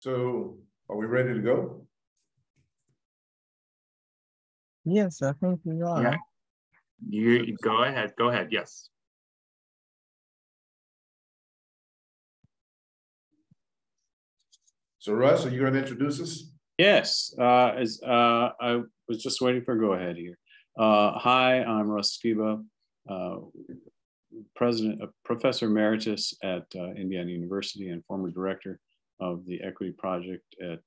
So are we ready to go? Yes, I think we are. Yeah. You go ahead, yes. So Russ, are you going to introduce us? Yes, I was just waiting for a go ahead here. Hi, I'm Russ Skiba, Professor Emeritus at Indiana University and former director of the Equity Project at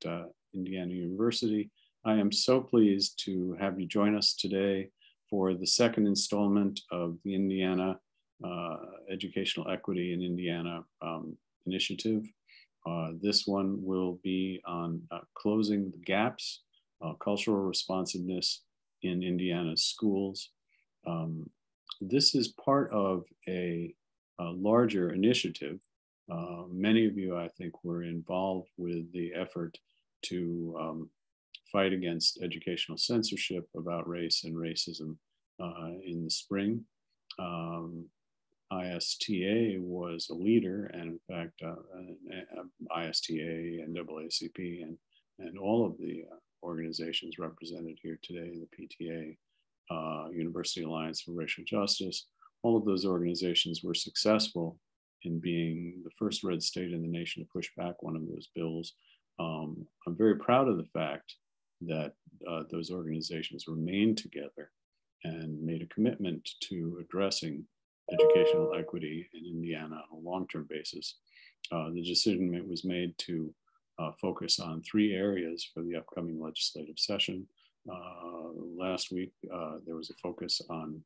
Indiana University. I am so pleased to have you join us today for the second installment of the Indiana Educational Equity in Indiana initiative. This one will be on closing the gaps, cultural responsiveness in Indiana's schools. This is part of a larger initiative. Many of you, I think, were involved with the effort to fight against educational censorship about race and racism in the spring. ISTA was a leader, and in fact, ISTA, NAACP, and all of the organizations represented here today, the PTA, University Alliance for Racial Justice, all of those organizations were successful in being the first red state in the nation to push back one of those bills. I'm very proud of the fact that those organizations remained together and made a commitment to addressing educational equity in Indiana on a long-term basis. The decision was made to focus on 3 areas for the upcoming legislative session. Last week, there was a focus on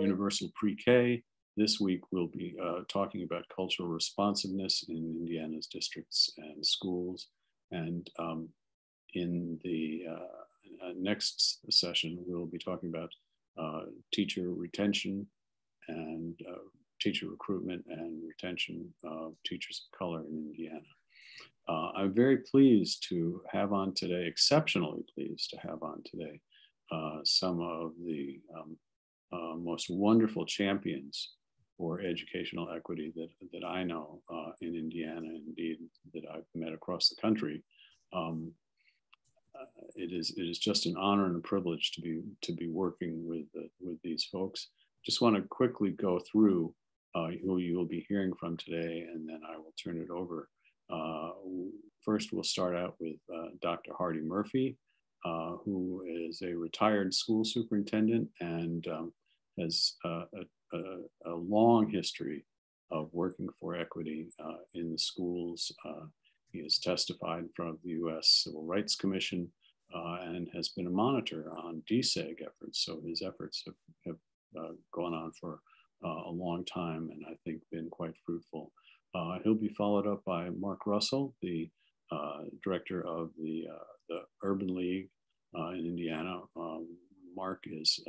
universal pre-K. This week, we'll be talking about cultural responsiveness in Indiana's districts and schools. And in the next session, we'll be talking about teacher retention and teacher recruitment and retention of teachers of color in Indiana. I'm very pleased to have on today, exceptionally pleased to have on today, some of the most wonderful champions for educational equity that I know in Indiana, indeed, that I've met across the country. It is just an honor and a privilege to be working with these folks. Just want to quickly go through who you will be hearing from today, and then I will turn it over. First, we'll start out with Dr. Hardy Murphy, who is a retired school superintendent and has a long history of working for equity in the schools. He has testified in front of the U.S. Civil Rights Commission and has been a monitor on DSEG efforts. So his efforts have gone on for a long time and I think been quite fruitful. He'll be followed up by Mark Russell, the director of the Urban League in Indiana. Mark is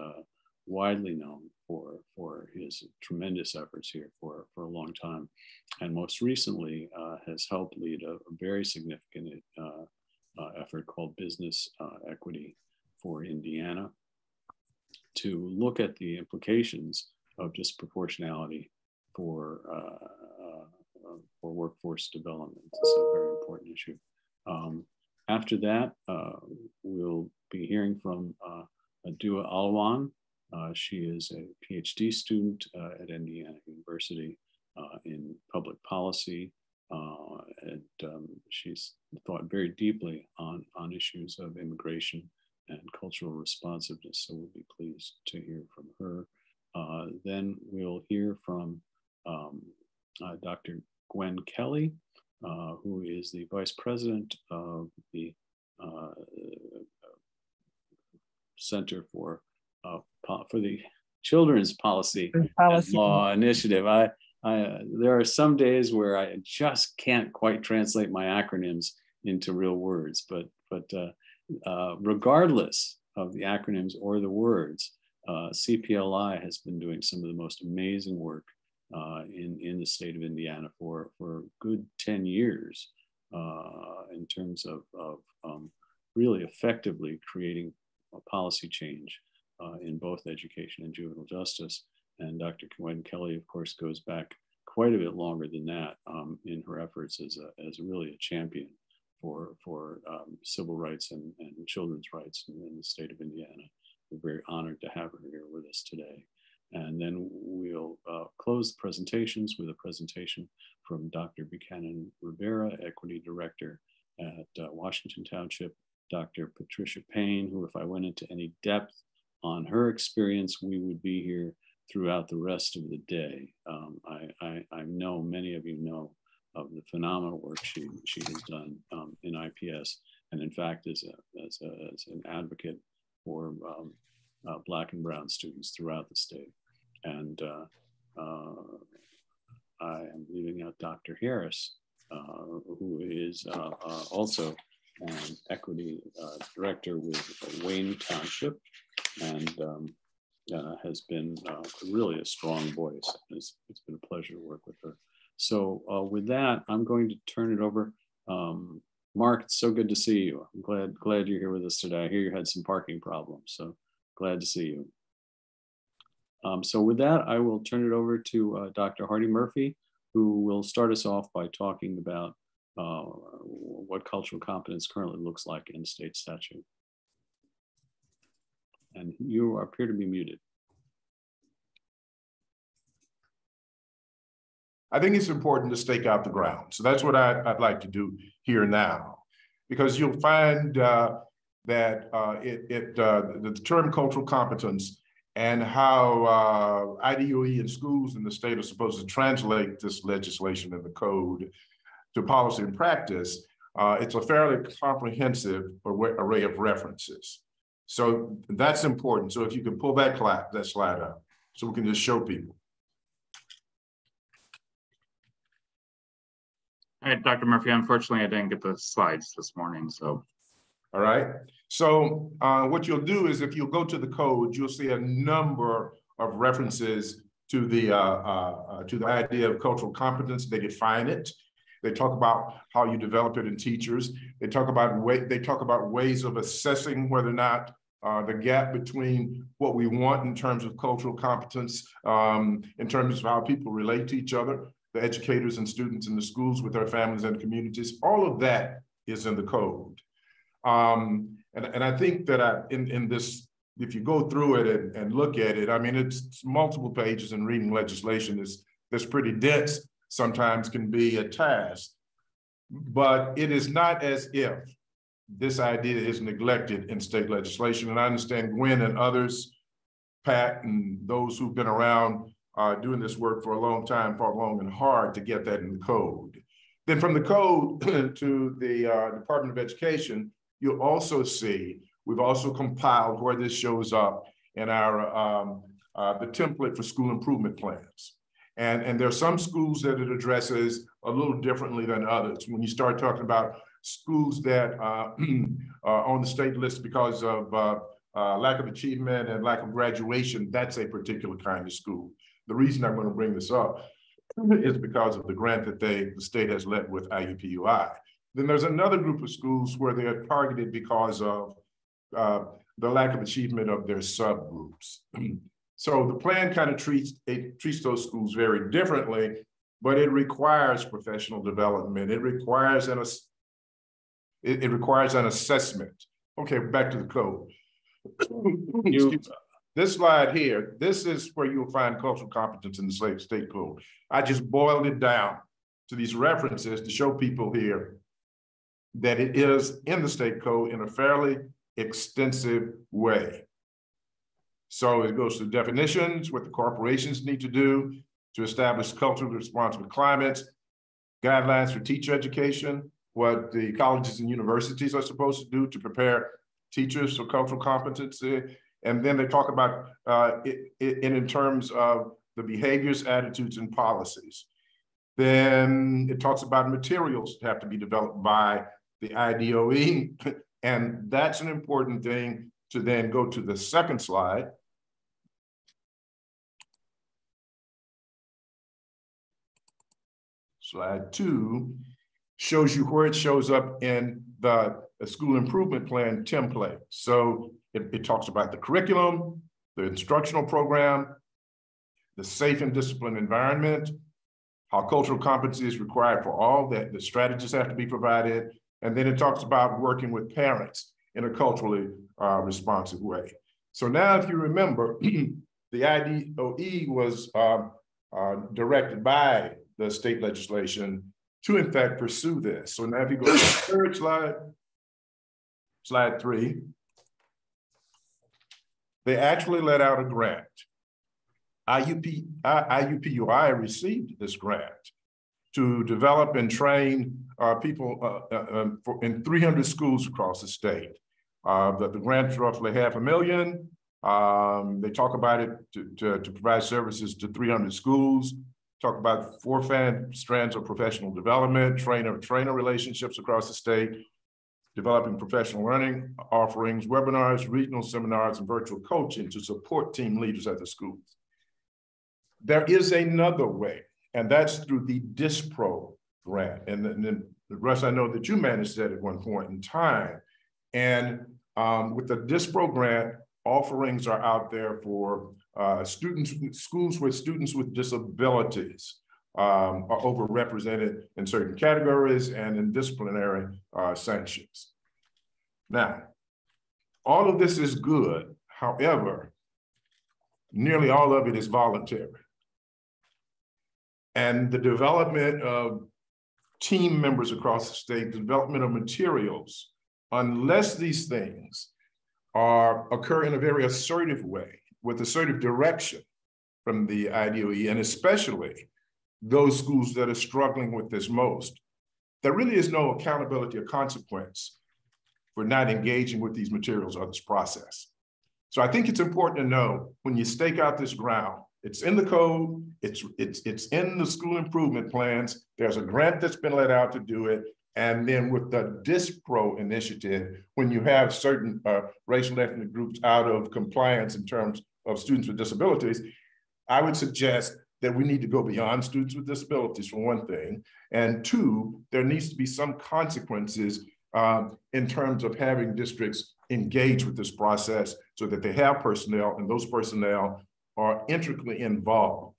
widely known for his tremendous efforts here for a long time, and most recently has helped lead a very significant effort called Business Equity for Indiana to look at the implications of disproportionality for workforce development. It's a very important issue. After that, we'll be hearing from Adua Alwan. She is a PhD student at Indiana University in public policy. And she's thought very deeply on issues of immigration and cultural responsiveness. So we'll be pleased to hear from her. Then we'll hear from Dr. Gwen Kelly, who is the vice president of the Center for the Children's Policy and Law Initiative. There are some days where I just can't quite translate my acronyms into real words, but regardless of the acronyms or the words, CPLI has been doing some of the most amazing work in the state of Indiana for a good 10 years in terms of really effectively creating a policy change in both education and juvenile justice. And Dr. Gwen Kelly, of course, goes back quite a bit longer than that in her efforts as really a champion for civil rights and children's rights in the state of Indiana. We're very honored to have her here with us today. And then we'll close the presentations with a presentation from Dr. Buchanan Rivera, Equity Director at Washington Township, Dr. Patricia Payne, who, if I went into any depth on her experience, we would be here throughout the rest of the day. I know many of you know of the phenomenal work she has done in IPS, and in fact as an advocate for Black and Brown students throughout the state. And I am leaving out Dr. Harris, who is also an equity director with Wayne Township, and has been really a strong voice. It's been a pleasure to work with her. So with that, I'm going to turn it over. Mark, it's so good to see you. I'm glad you're here with us today. I hear you had some parking problems, so glad to see you. So with that, I will turn it over to Dr. Hardy Murphy, who will start us off by talking about what cultural competence currently looks like in state statute. And you appear to be muted. I think it's important to stake out the ground. So that's what I'd like to do here now, because you'll find that the term cultural competence and how IDOE and schools in the state are supposed to translate this legislation and the code to policy and practice, it's a fairly comprehensive array of references. So that's important. So if you can pull that slide up so we can just show people. All right, Dr. Murphy, unfortunately, I didn't get the slides this morning, so. All right. So what you'll do is if you'll go to the code, you'll see a number of references to the idea of cultural competence. They define it. They talk about how you develop it in teachers. They talk about ways of assessing whether or not the gap between what we want in terms of cultural competence, in terms of how people relate to each other, the educators and students in the schools with their families and communities. All of that is in the code. And I think that in this, if you go through it and look at it, I mean, it's multiple pages, and reading legislation that's pretty dense, sometimes can be a task. But it is not as if this idea is neglected in state legislation. And I understand Gwen and others, Pat and those who've been around doing this work for a long time, fought long and hard to get that in the code. Then from the code to the Department of Education, you'll also see, we've also compiled where this shows up in our, the template for school improvement plans. And there are some schools that it addresses a little differently than others. When you start talking about schools that are on the state list because of lack of achievement and lack of graduation, that's a particular kind of school. The reason I'm going to bring this up is because of the grant that the state has led with IUPUI. Then there's another group of schools where they are targeted because of the lack of achievement of their subgroups. So the plan kind of treats those schools very differently, but it requires professional development. It requires an assessment. Okay, back to the code. This slide here, this is where you'll find cultural competence in the state code. I just boiled it down to these references to show people here that it is in the state code in a fairly extensive way. So it goes to definitions, what the corporations need to do to establish culturally responsible climates, guidelines for teacher education, what the colleges and universities are supposed to do to prepare teachers for cultural competency. And then they talk about in terms of the behaviors, attitudes, and policies. Then it talks about materials that have to be developed by the IDOE. And that's an important thing to then go to the second slide. Slide 2 shows you where it shows up in the school improvement plan template. So it talks about the curriculum, the instructional program, the safe and disciplined environment, how cultural competency is required for all that, the strategies have to be provided. And then it talks about working with parents in a culturally responsive way. So now if you remember, the IDOE was directed by the state legislation to in fact pursue this. So now if you go to the third slide, slide 3, they actually let out a grant. IUPUI received this grant to develop and train people in 300 schools across the state. The grant's roughly $500,000. They talk about it to provide services to 300 schools, talk about 4 strands of professional development, trainer relationships across the state, developing professional learning offerings, webinars, regional seminars, and virtual coaching to support team leaders at the schools. There is another way, and that's through the DISPRO grant. And then Russ, I know that you managed that at one point in time. And with the DISPRO grant, offerings are out there for schools with students with disabilities are overrepresented in certain categories and in disciplinary sanctions. Now, all of this is good. However, nearly all of it is voluntary. And the development of team members across the state, the development of materials, unless these things occur in a very assertive way, with assertive direction from the IDOE, and especially those schools that are struggling with this most, there really is no accountability or consequence for not engaging with these materials or this process. So I think it's important to know when you stake out this ground, it's in the code, it's in the school improvement plans, there's a grant that's been let out to do it, and then with the DISPRO initiative, when you have certain racial and ethnic groups out of compliance in terms of students with disabilities, I would suggest that we need to go beyond students with disabilities for one thing, and 2, there needs to be some consequences in terms of having districts engage with this process so that they have personnel, and those personnel are intricately involved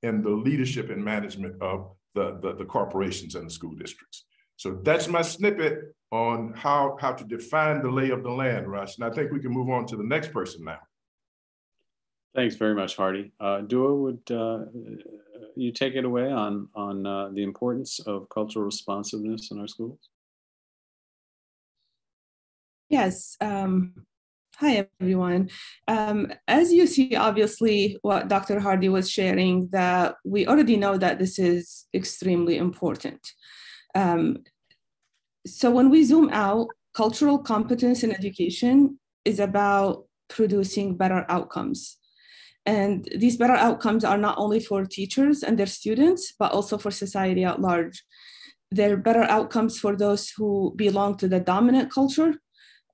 in the leadership and management of the corporations and the school districts. So that's my snippet on how to define the lay of the land, Russ. And I think we can move on to the next person now. Thanks very much, Hardy. Dua, would you take it away on the importance of cultural responsiveness in our schools? Yes. Hi, everyone. As you see, obviously, what Dr. Hardy was sharing, that we already know that this is extremely important. So when we zoom out, cultural competence in education is about producing better outcomes. And these better outcomes are not only for teachers and their students, but also for society at large. They're better outcomes for those who belong to the dominant culture,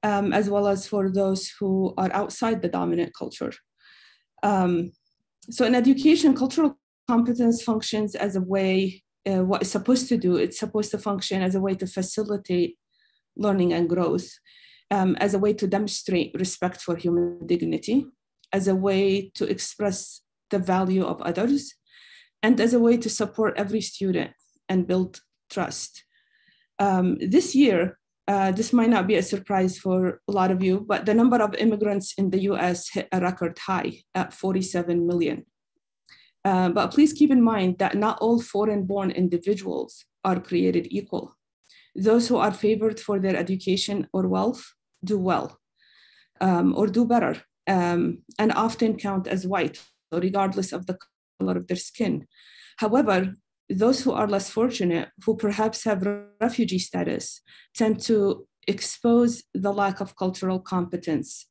as well as for those who are outside the dominant culture. So in education, cultural competence functions as a way, what it's supposed to do, it's supposed to function as a way to facilitate learning and growth, as a way to demonstrate respect for human dignity, as a way to express the value of others, and as a way to support every student and build trust. This year, this might not be a surprise for a lot of you, but the number of immigrants in the US hit a record high at 47 million. But please keep in mind that not all foreign-born individuals are created equal. Those who are favored for their education or wealth do well, or do better, and often count as white, regardless of the color of their skin. However, those who are less fortunate, who perhaps have refugee status, tend to expose the lack of cultural competence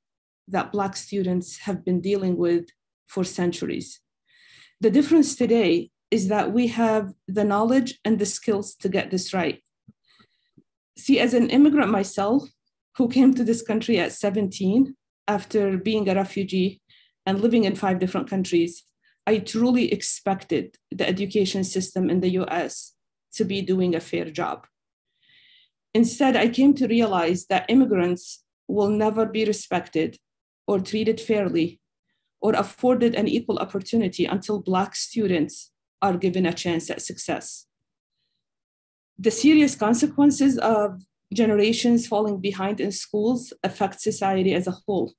that Black students have been dealing with for centuries. The difference today is that we have the knowledge and the skills to get this right. See, as an immigrant myself, who came to this country at 17 after being a refugee and living in 5 different countries, I truly expected the education system in the US to be doing a fair job. Instead, I came to realize that immigrants will never be respected or treated fairly or afforded an equal opportunity until Black students are given a chance at success. The serious consequences of generations falling behind in schools affect society as a whole.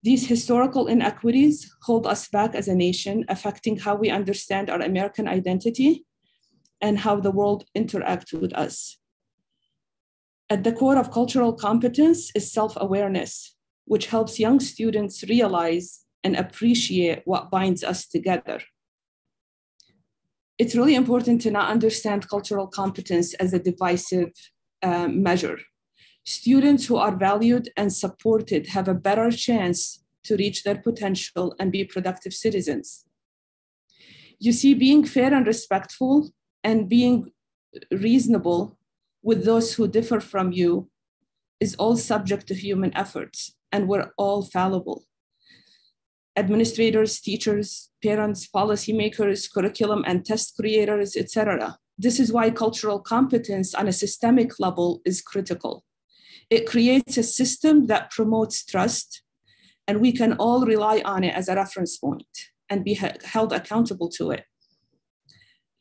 These historical inequities hold us back as a nation, affecting how we understand our American identity and how the world interacts with us. At the core of cultural competence is self-awareness, which helps young students realize and appreciate what binds us together. It's really important to not understand cultural competence as a divisive measure. Students who are valued and supported have a better chance to reach their potential and be productive citizens. You see, being fair and respectful and being reasonable with those who differ from you is all subject to human efforts, and we're all fallible. Administrators, teachers, parents, policymakers, curriculum and test creators, etc. This is why cultural competence on a systemic level is critical. It creates a system that promotes trust, and we can all rely on it as a reference point and be held accountable to it.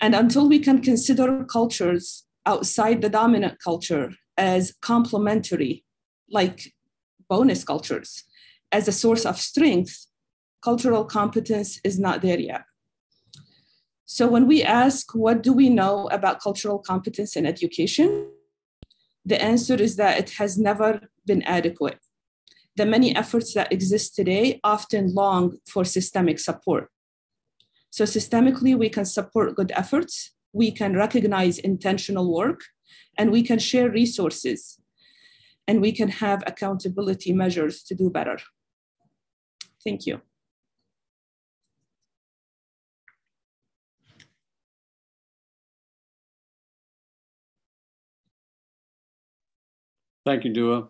And until we can consider cultures outside the dominant culture as complementary, like bonus cultures, as a source of strength, cultural competence is not there yet. So when we ask, what do we know about cultural competence in education? The answer is that it has never been adequate. The many efforts that exist today often long for systemic support. So systemically, we can support good efforts, we can recognize intentional work, and we can share resources, and we can have accountability measures to do better. Thank you. Thank you, Dua.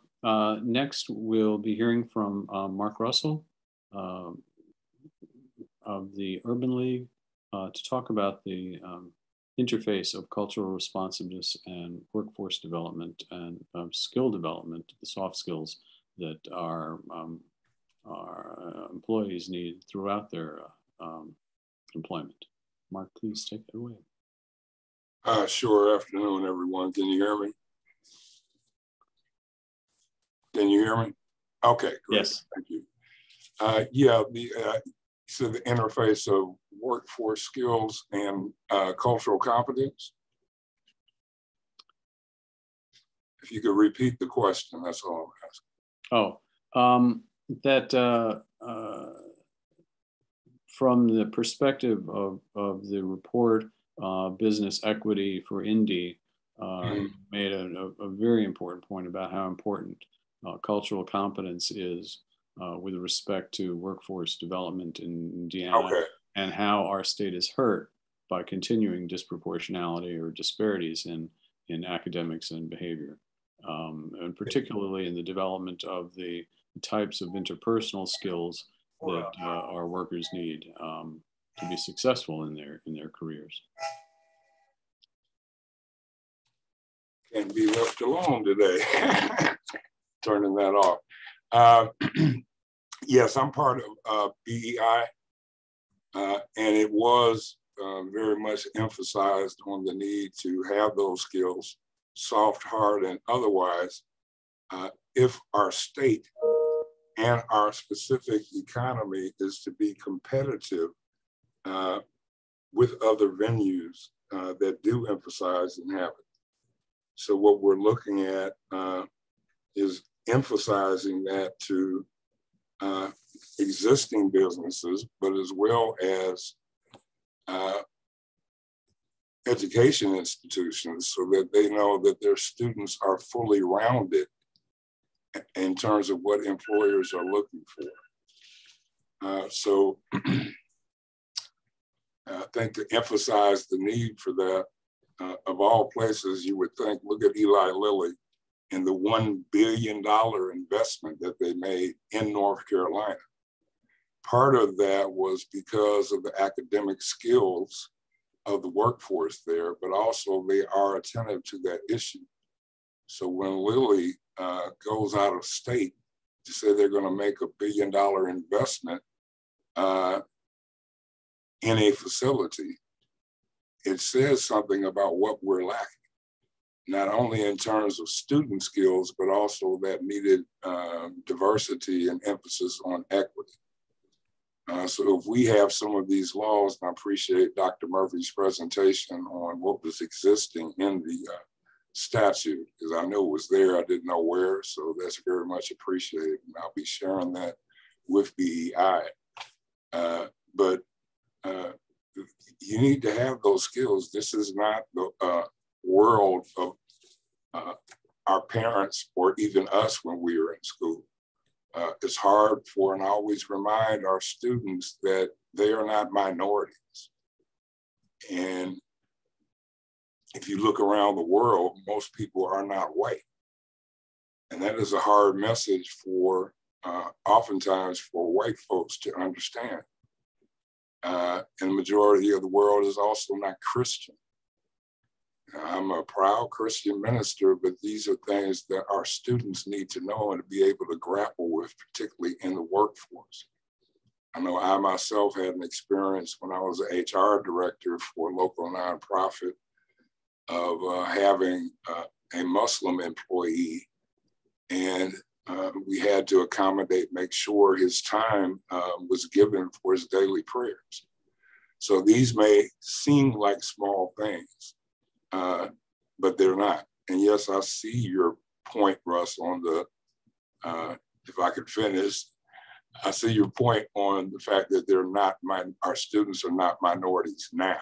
Next, we'll be hearing from Mark Russell of the Urban League to talk about the interface of cultural responsiveness and workforce development and skill development, the soft skills that our employees need throughout their employment. Mark, please take it away. Sure. Afternoon, everyone. Can you hear me? Can you hear me? Okay, great. Yes. Thank you. Yeah, so the interface of workforce skills and cultural competence. If you could repeat the question, that's all I'm asking. That from the perspective of the report, Business Equity for Indy, made a very important point about how important cultural competence is with respect to workforce development in Indiana, and how our state is hurt by continuing disproportionality or disparities in academics and behavior, and particularly in the development of the types of interpersonal skills that our workers need to be successful in their careers. Can't be left alone today. Turning that off. Yes, I'm part of BEI, and it was very much emphasized on the need to have those skills, soft, hard, and otherwise, if our state and our specific economy is to be competitive with other venues that do emphasize and have it. So what we're looking at is emphasizing that to existing businesses, but as well as education institutions, so that they know that their students are fully rounded in terms of what employers are looking for. So I think to emphasize the need for that, of all places, you would think, look at Eli Lilly and the $1 billion investment that they made in North Carolina. Part of that was because of the academic skills of the workforce there, but also they are attentive to that issue. So when Lilly goes out of state to say they're going to make $1 billion investment in in a facility, it says something about what we're lacking, not only in terms of student skills, but also that needed diversity and emphasis on equity. So if we have some of these laws, and I appreciate Dr. Murphy's presentation on what was existing in the statute, because I knew it was there, I didn't know where, so that's very much appreciated. And I'll be sharing that with BEI. But you need to have those skills. This is not the world of our parents or even us when we were in school. It's hard for, and I always remind our students that they are not minorities. And if you look around the world, most people are not white. And that is a hard message for, oftentimes for white folks to understand. And the majority of the world is also not Christian. I'm a proud Christian minister, but these are things that our students need to know and to be able to grapple with, particularly in the workforce. I know I myself had an experience when I was an HR director for a local nonprofit of having a Muslim employee, and we had to accommodate, make sure his time was given for his daily prayers. So these may seem like small things, but they're not. And yes, I see your point, Russ, on the, if I could finish, I see your point on the fact that they're not, our students are not minorities now.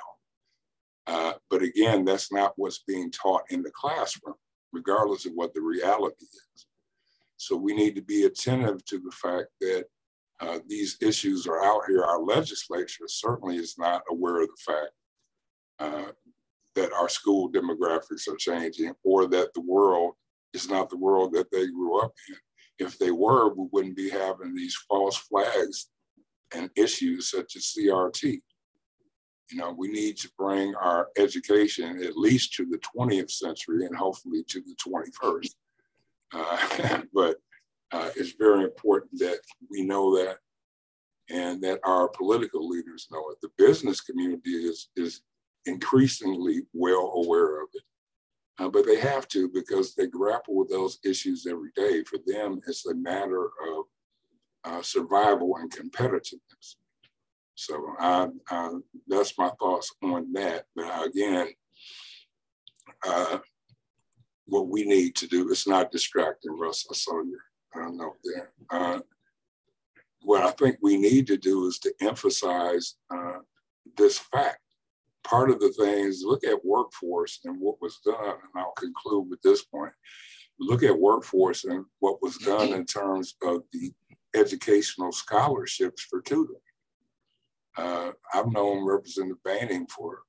But again, that's not what's being taught in the classroom, regardless of what the reality is. So we need to be attentive to the fact that these issues are out here. Our legislature certainly is not aware of the fact that our school demographics are changing, or that the world is not the world that they grew up in. If they were, we wouldn't be having these false flags and issues such as CRT. You know, we need to bring our education at least to the 20th century and hopefully to the 21st. But it's very important that we know that, and that our political leaders know it. The business community is increasingly well aware of it, but they have to, because they grapple with those issues every day. For them, it's a matter of survival and competitiveness. So that's my thoughts on that. But again, what we need to do is not distracting, Russ. I saw your note there. What I think we need to do is to emphasize this fact. Part of the things, look at workforce and what was done, and I'll conclude with this point. Look at workforce and what was done in terms of the educational scholarships for tutoring. I've known Representative Banning for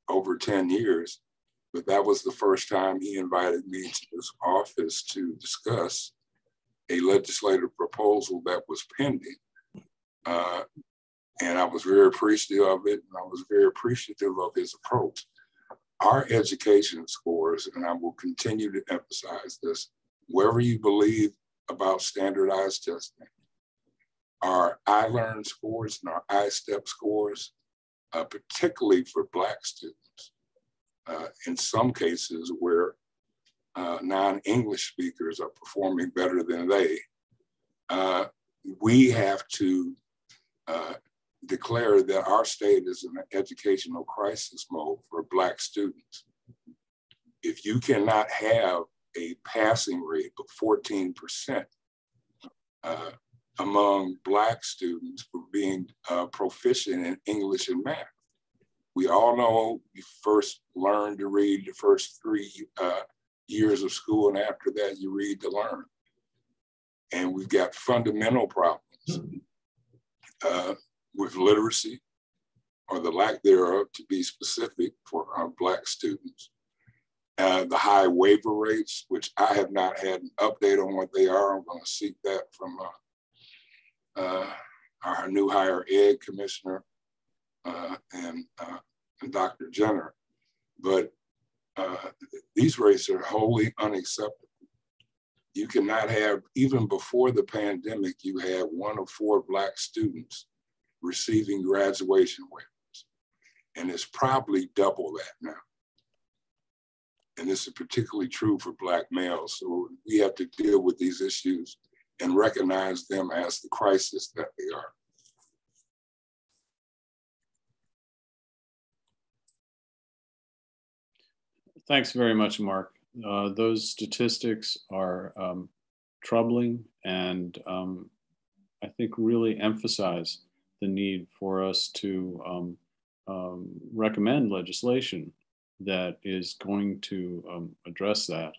over 10 years, but that was the first time he invited me to his office to discuss a legislative proposal that was pending. And I was very appreciative of it, and I was very appreciative of his approach. Our education scores, and I will continue to emphasize this, wherever you believe about standardized testing, our I-Learn scores and our I-STEP scores, particularly for Black students, in some cases where non-English speakers are performing better than they, we have to declare that our state is in an educational crisis mode for Black students. If you cannot have a passing rate of 14% among Black students for being proficient in English and math. We all know you first learn to read the first 3 years of school, and after that you read to learn. And we've got fundamental problems with literacy, or the lack thereof, to be specific, for our Black students. The high waiver rates, which I have not had an update on what they are. I'm going to seek that from our new higher ed commissioner and Dr. Jenner. But these rates are wholly unacceptable. You cannot have, even before the pandemic, you had 1 of 4 Black students receiving graduation waivers. and it's probably double that now. And this is particularly true for Black males. So we have to deal with these issues and recognize them as the crisis that they are. Thanks very much, Mark. Those statistics are troubling and I think really emphasize the need for us to recommend legislation that is going to address that.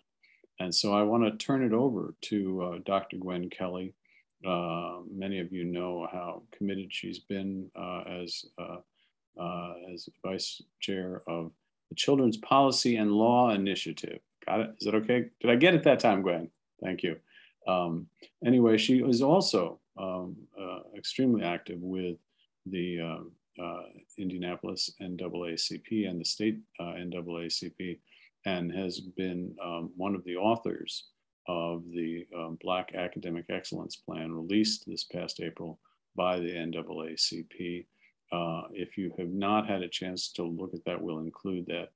And so I want to turn it over to Dr. Gwen Kelly. Many of you know how committed she's been as vice chair of the Children's Policy and Law Initiative. Got it? Is that okay? Did I get it that time, Gwen? Thank you. Anyway, she was also extremely active with the Indianapolis NAACP and the state NAACP, and has been one of the authors of the Black Academic Excellence Plan released this past April by the NAACP. If you have not had a chance to look at that, we'll include that,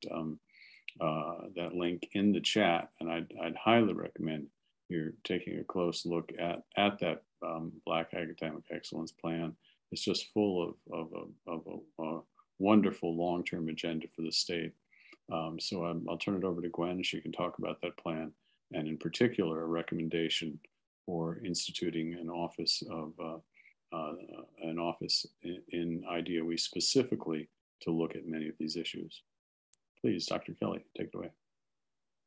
that link in the chat, and I'd highly recommend you're taking a close look at that Black Academic Excellence Plan. It's just full of a wonderful long-term agenda for the state. So I'll turn it over to Gwen. She can talk about that plan, and in particular, a recommendation for instituting an office in IDOE specifically to look at many of these issues. Please, Dr. Kelly, take it away.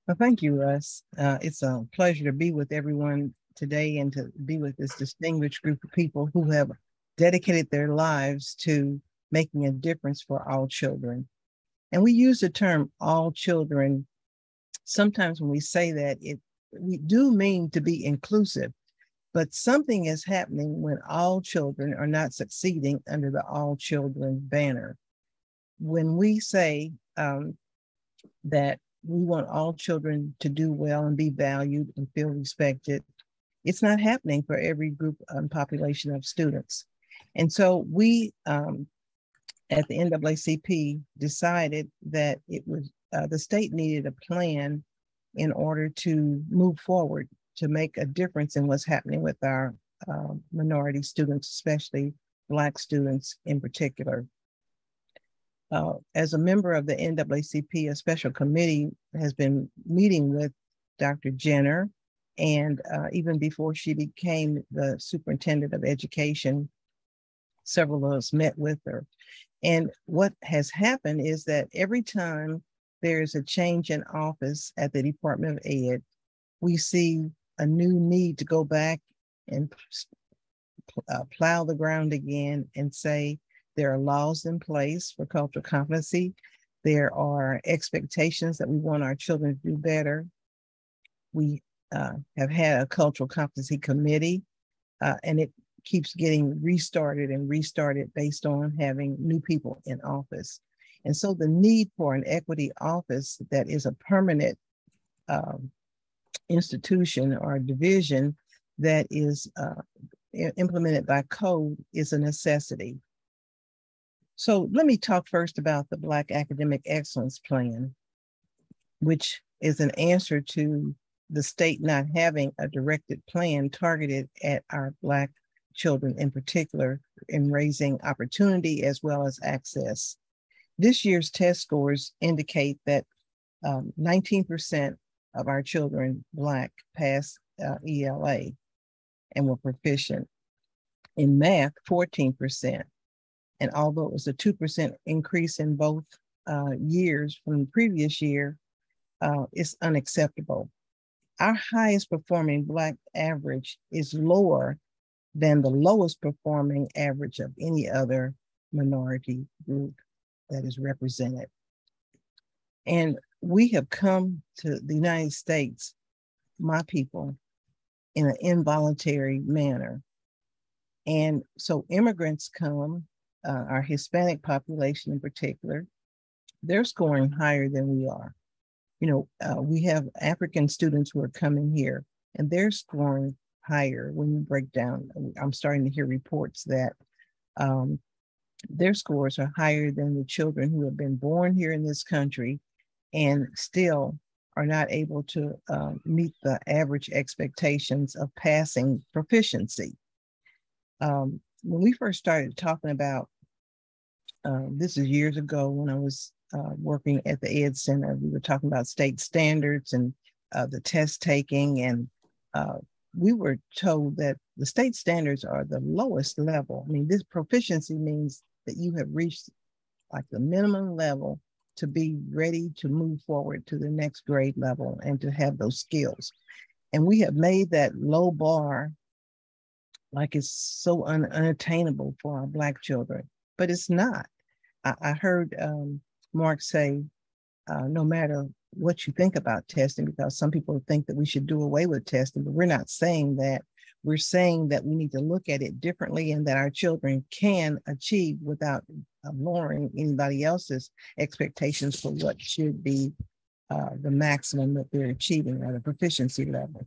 Well, thank you, Russ. It's a pleasure to be with everyone today and to be with this distinguished group of people who have dedicated their lives to making a difference for all children. And we use the term all children. Sometimes when we say that, we do mean to be inclusive, but something is happening when all children are not succeeding under the all children banner. When we say that we want all children to do well and be valued and feel respected, it's not happening for every group and population of students. And so we, at the NAACP, decided that it was the state needed a plan in order to move forward to make a difference in what's happening with our minority students, especially Black students in particular. As a member of the NAACP, a special committee has been meeting with Dr. Jenner, and even before she became the superintendent of education, several of us met with her. And what has happened is that every time there's a change in office at the Department of Ed, we see a new need to go back and plow the ground again and say there are laws in place for cultural competency. There are expectations that we want our children to do better. We have had a cultural competency committee, and it keeps getting restarted and restarted based on having new people in office. And so the need for an equity office that is a permanent institution or division that is implemented by code is a necessity. So let me talk first about the Black Academic Excellence Plan, which is an answer to the state not having a directed plan targeted at our Black children in particular in raising opportunity as well as access. This year's test scores indicate that 19% of our children, Black, passed ELA and were proficient. In math, 14%. And although it was a 2% increase in both years from the previous year, it's unacceptable. Our highest performing Black average is lower than the lowest performing average of any other minority group that is represented. And we have come to the United States, my people, in an involuntary manner. And so immigrants come, our Hispanic population in particular, they're scoring higher than we are. You know, we have African students who are coming here and they're scoring higher when you break down. I'm starting to hear reports that their scores are higher than the children who have been born here in this country and still are not able to meet the average expectations of passing proficiency. When we first started talking about, this is years ago when I was working at the Ed Center, we were talking about state standards and the test taking, and we were told that the state standards are the lowest level. I mean, this proficiency means that you have reached like the minimum level to be ready to move forward to the next grade level and to have those skills. And we have made that low bar like it's so unattainable for our Black children, but it's not. I heard Mark say, no matter what you think about testing, because some people think that we should do away with testing, but we're not saying that. We're saying that we need to look at it differently and that our children can achieve without lowering anybody else's expectations for what should be the maximum that they're achieving at a proficiency level.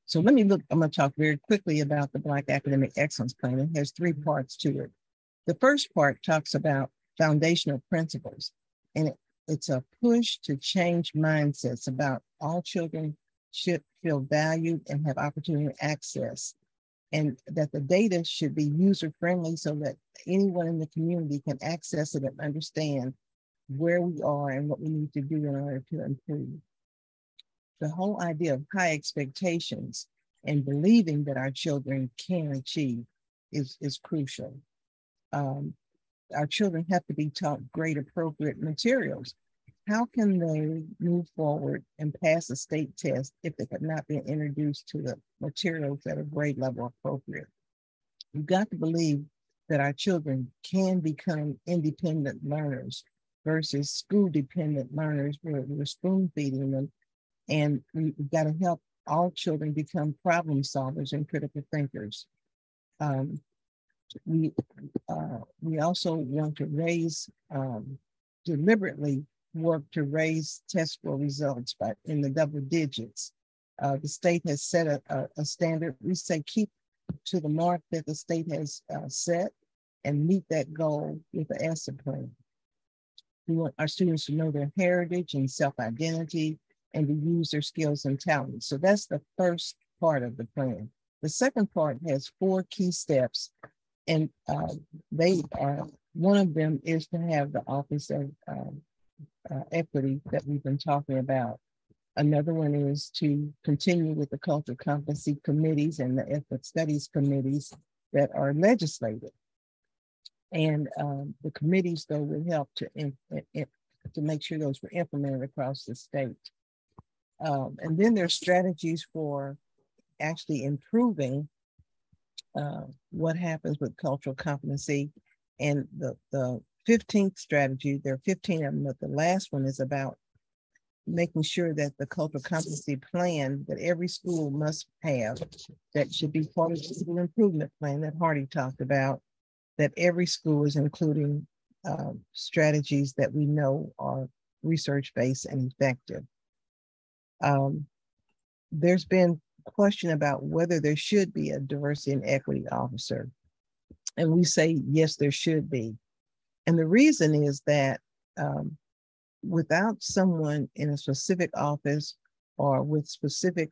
So I'm going to talk very quickly about the Black Academic Excellence Plan. It has 3 parts to it. The first part talks about foundational principles, and it's a push to change mindsets about all children should feel valued and have opportunity to access, and that the data should be user-friendly so that anyone in the community can access it and understand where we are and what we need to do in order to improve. The whole idea of high expectations and believing that our children can achieve is crucial. Our children have to be taught grade appropriate materials. How can they move forward and pass a state test if they have not been introduced to the materials that are grade level appropriate? You've got to believe that our children can become independent learners versus school-dependent learners where we're spoon-feeding them. And we've got to help all children become problem solvers and critical thinkers. We also want to raise, deliberately work to raise test score results in the double digits. The state has set a standard. We say keep to the mark that the state has set and meet that goal with the ESSA plan. We want our students to know their heritage and self-identity and to use their skills and talents. So that's the first part of the plan. The second part has 4 key steps, and one of them is to have the Office of Equity that we've been talking about. Another one is to continue with the cultural competency committees and the ethnic studies committees that are legislative. And the committees, though, will help to make sure those were implemented across the state. And then there's strategies for actually improving what happens with cultural competency. And the 15th strategy, there are 15 of them, but the last one is about making sure that the cultural competency plan that every school must have, that should be part of the school improvement plan that Hardy talked about, that every school is including strategies that we know are research-based and effective. There's been question about whether there should be a diversity and equity officer. And we say, yes, there should be. And the reason is that without someone in a specific office or with specific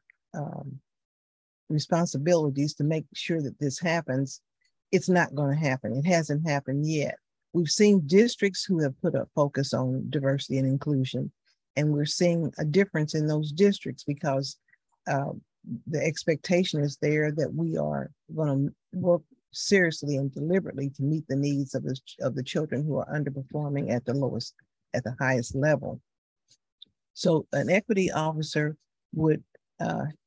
responsibilities to make sure that this happens, it's not going to happen. It hasn't happened yet. We've seen districts who have put a focus on diversity and inclusion, and we're seeing a difference in those districts because the expectation is there that we are going to work seriously and deliberately to meet the needs of the children who are underperforming at the highest level. So an equity officer would,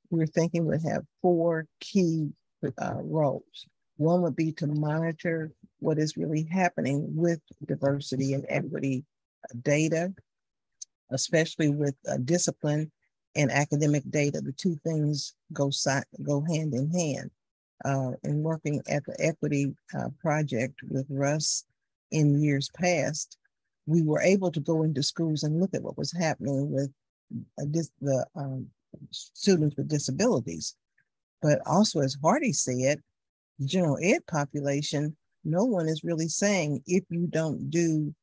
we're thinking would have 4 key roles. One would be to monitor what is really happening with diversity and equity data, especially with discipline and academic data. The 2 things go hand in hand. And working at the equity project with Russ in years past, we were able to go into schools and look at what was happening with the students with disabilities. But also, as Hardy said, the general ed population no one is really saying if you don't do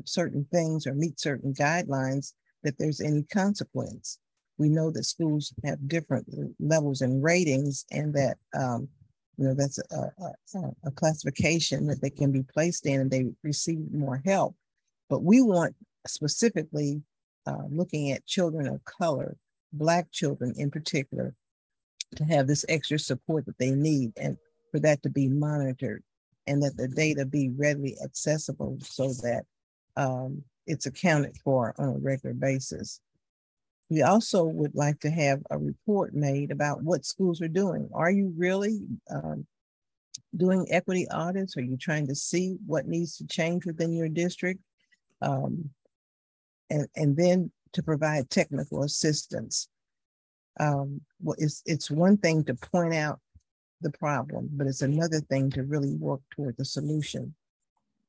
certain things or meet certain guidelines, that there's any consequence. We know that schools have different levels and ratings, and that that's a classification that they can be placed in, and they receive more help. But we want specifically looking at children of color, Black children in particular, to have this extra support that they need, and for that to be monitored, and that the data be readily accessible so that it's accounted for on a regular basis. We also would like to have a report made about what schools are doing. Are you really doing equity audits? Are you trying to see what needs to change within your district? And then to provide technical assistance. It's one thing to point out the problem, but it's another thing to really work toward the solution.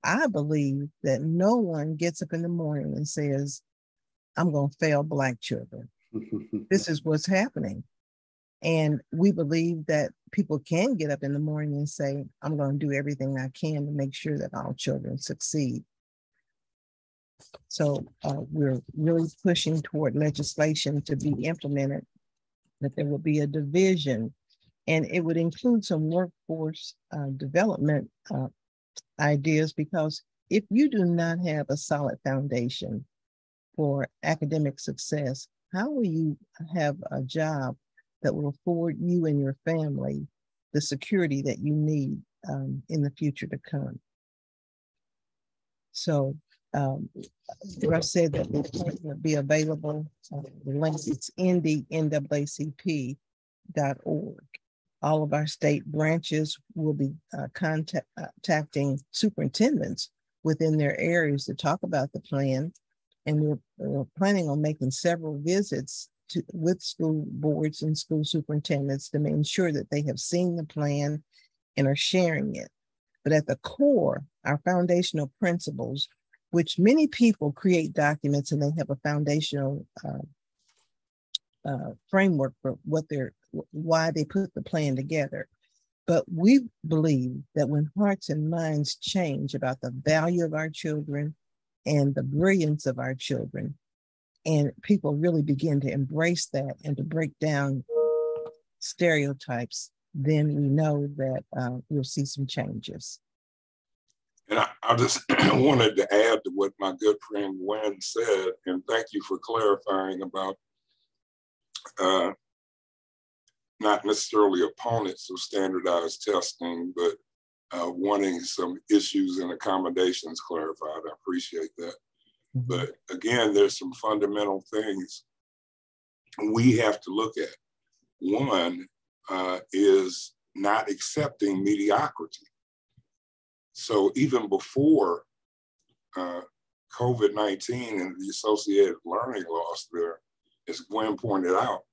I believe that no one gets up in the morning and says, I'm going to fail Black children. This is what's happening. And we believe that people can get up in the morning and say, I'm going to do everything I can to make sure that all children succeed. So we're really pushing toward legislation to be implemented, that there will be a division, and it would include some workforce development ideas, because if you do not have a solid foundation for academic success, how will you have a job that will afford you and your family the security that you need in the future to come? So I said that the report will be available. The link, it's ndnaacp.org. All of our state branches will be contacting superintendents within their areas to talk about the plan. And we're planning on making several visits with school boards and school superintendents to make sure that they have seen the plan and are sharing it. But at the core, our foundational principles, which many people create documents and they have a foundational framework for why they put the plan together. But we believe that when hearts and minds change about the value of our children and the brilliance of our children, and people really begin to embrace that and to break down stereotypes, then we know that we'll see some changes. And I just wanted to add to what my good friend Gwen said, and thank you for clarifying about not necessarily opponents of standardized testing, but wanting some issues and accommodations clarified. I appreciate that. Mm-hmm. But again, there's some fundamental things we have to look at. One is not accepting mediocrity. So even before COVID-19 and the associated learning loss there, as Gwen pointed out,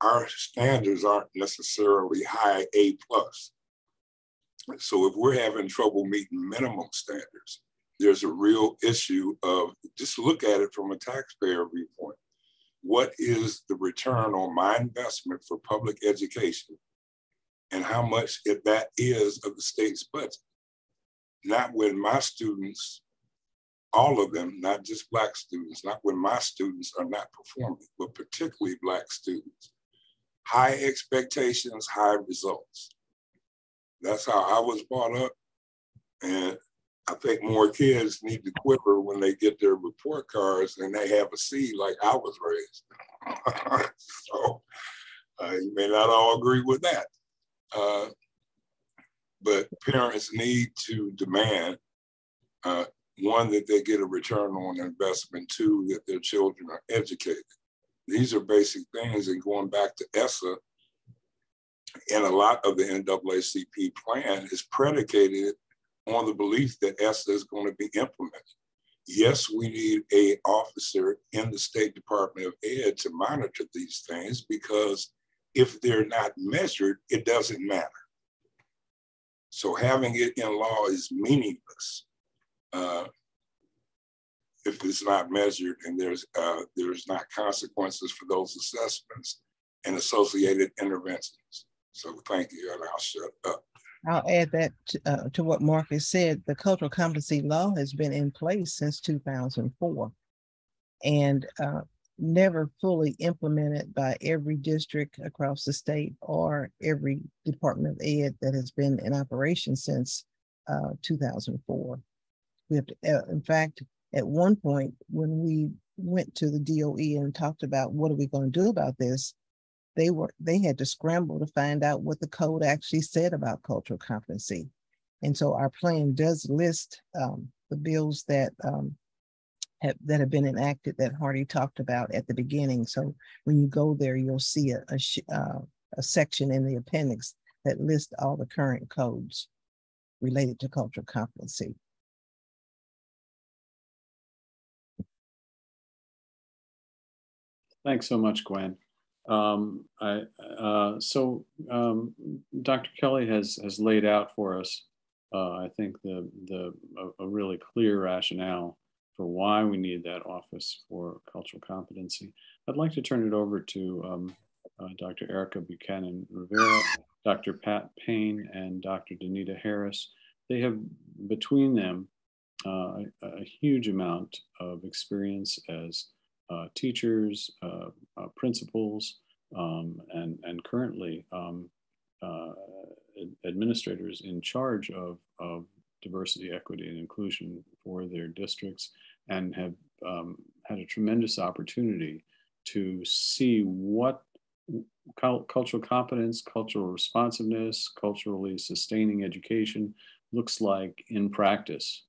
our standards aren't necessarily high A+. So if we're having trouble meeting minimum standards, there's a real issue of, just look at it from a taxpayer viewpoint. What is the return on my investment for public education, and how much if that is of the state's budget? Not when my students, all of them, not just Black students, not when my students are not performing, but particularly Black students. High expectations, high results. That's how I was brought up. And I think more kids need to quiver when they get their report cards and they have a C like I was raised. So you may not all agree with that. But parents need to demand, one, that they get a return on investment, two, that their children are educated. These are basic things, and going back to ESSA, and a lot of the NAACP plan is predicated on the belief that ESSA is going to be implemented. Yes, we need an officer in the State Department of Ed to monitor these things, because if they're not measured, it doesn't matter. So having it in law is meaningless if it's not measured and there's not consequences for those assessments and associated interventions. So thank you, and I'll shut up. I'll add that to what Marcus said. The cultural competency law has been in place since 2004 and never fully implemented by every district across the state or every Department of Ed that has been in operation since 2004. We have to, in fact, at one point when we went to the DOE and talked about what are we going to do about this, they had to scramble to find out what the code actually said about cultural competency. And so our plan does list the bills that have been enacted that Hardy talked about at the beginning. So when you go there, you'll see a section in the appendix that lists all the current codes related to cultural competency. Thanks so much, Gwen. Dr. Kelly has laid out for us, I think, a really clear rationale for why we need that Office for Cultural Competency. I'd like to turn it over to Dr. Erica Buchanan Rivera, Dr. Pat Payne, and Dr. Danita Harris. They have, between them, a huge amount of experience as teachers, principals, and currently administrators in charge of diversity, equity, and inclusion for their districts, and have had a tremendous opportunity to see what cultural competence, cultural responsiveness, culturally sustaining education looks like in practice.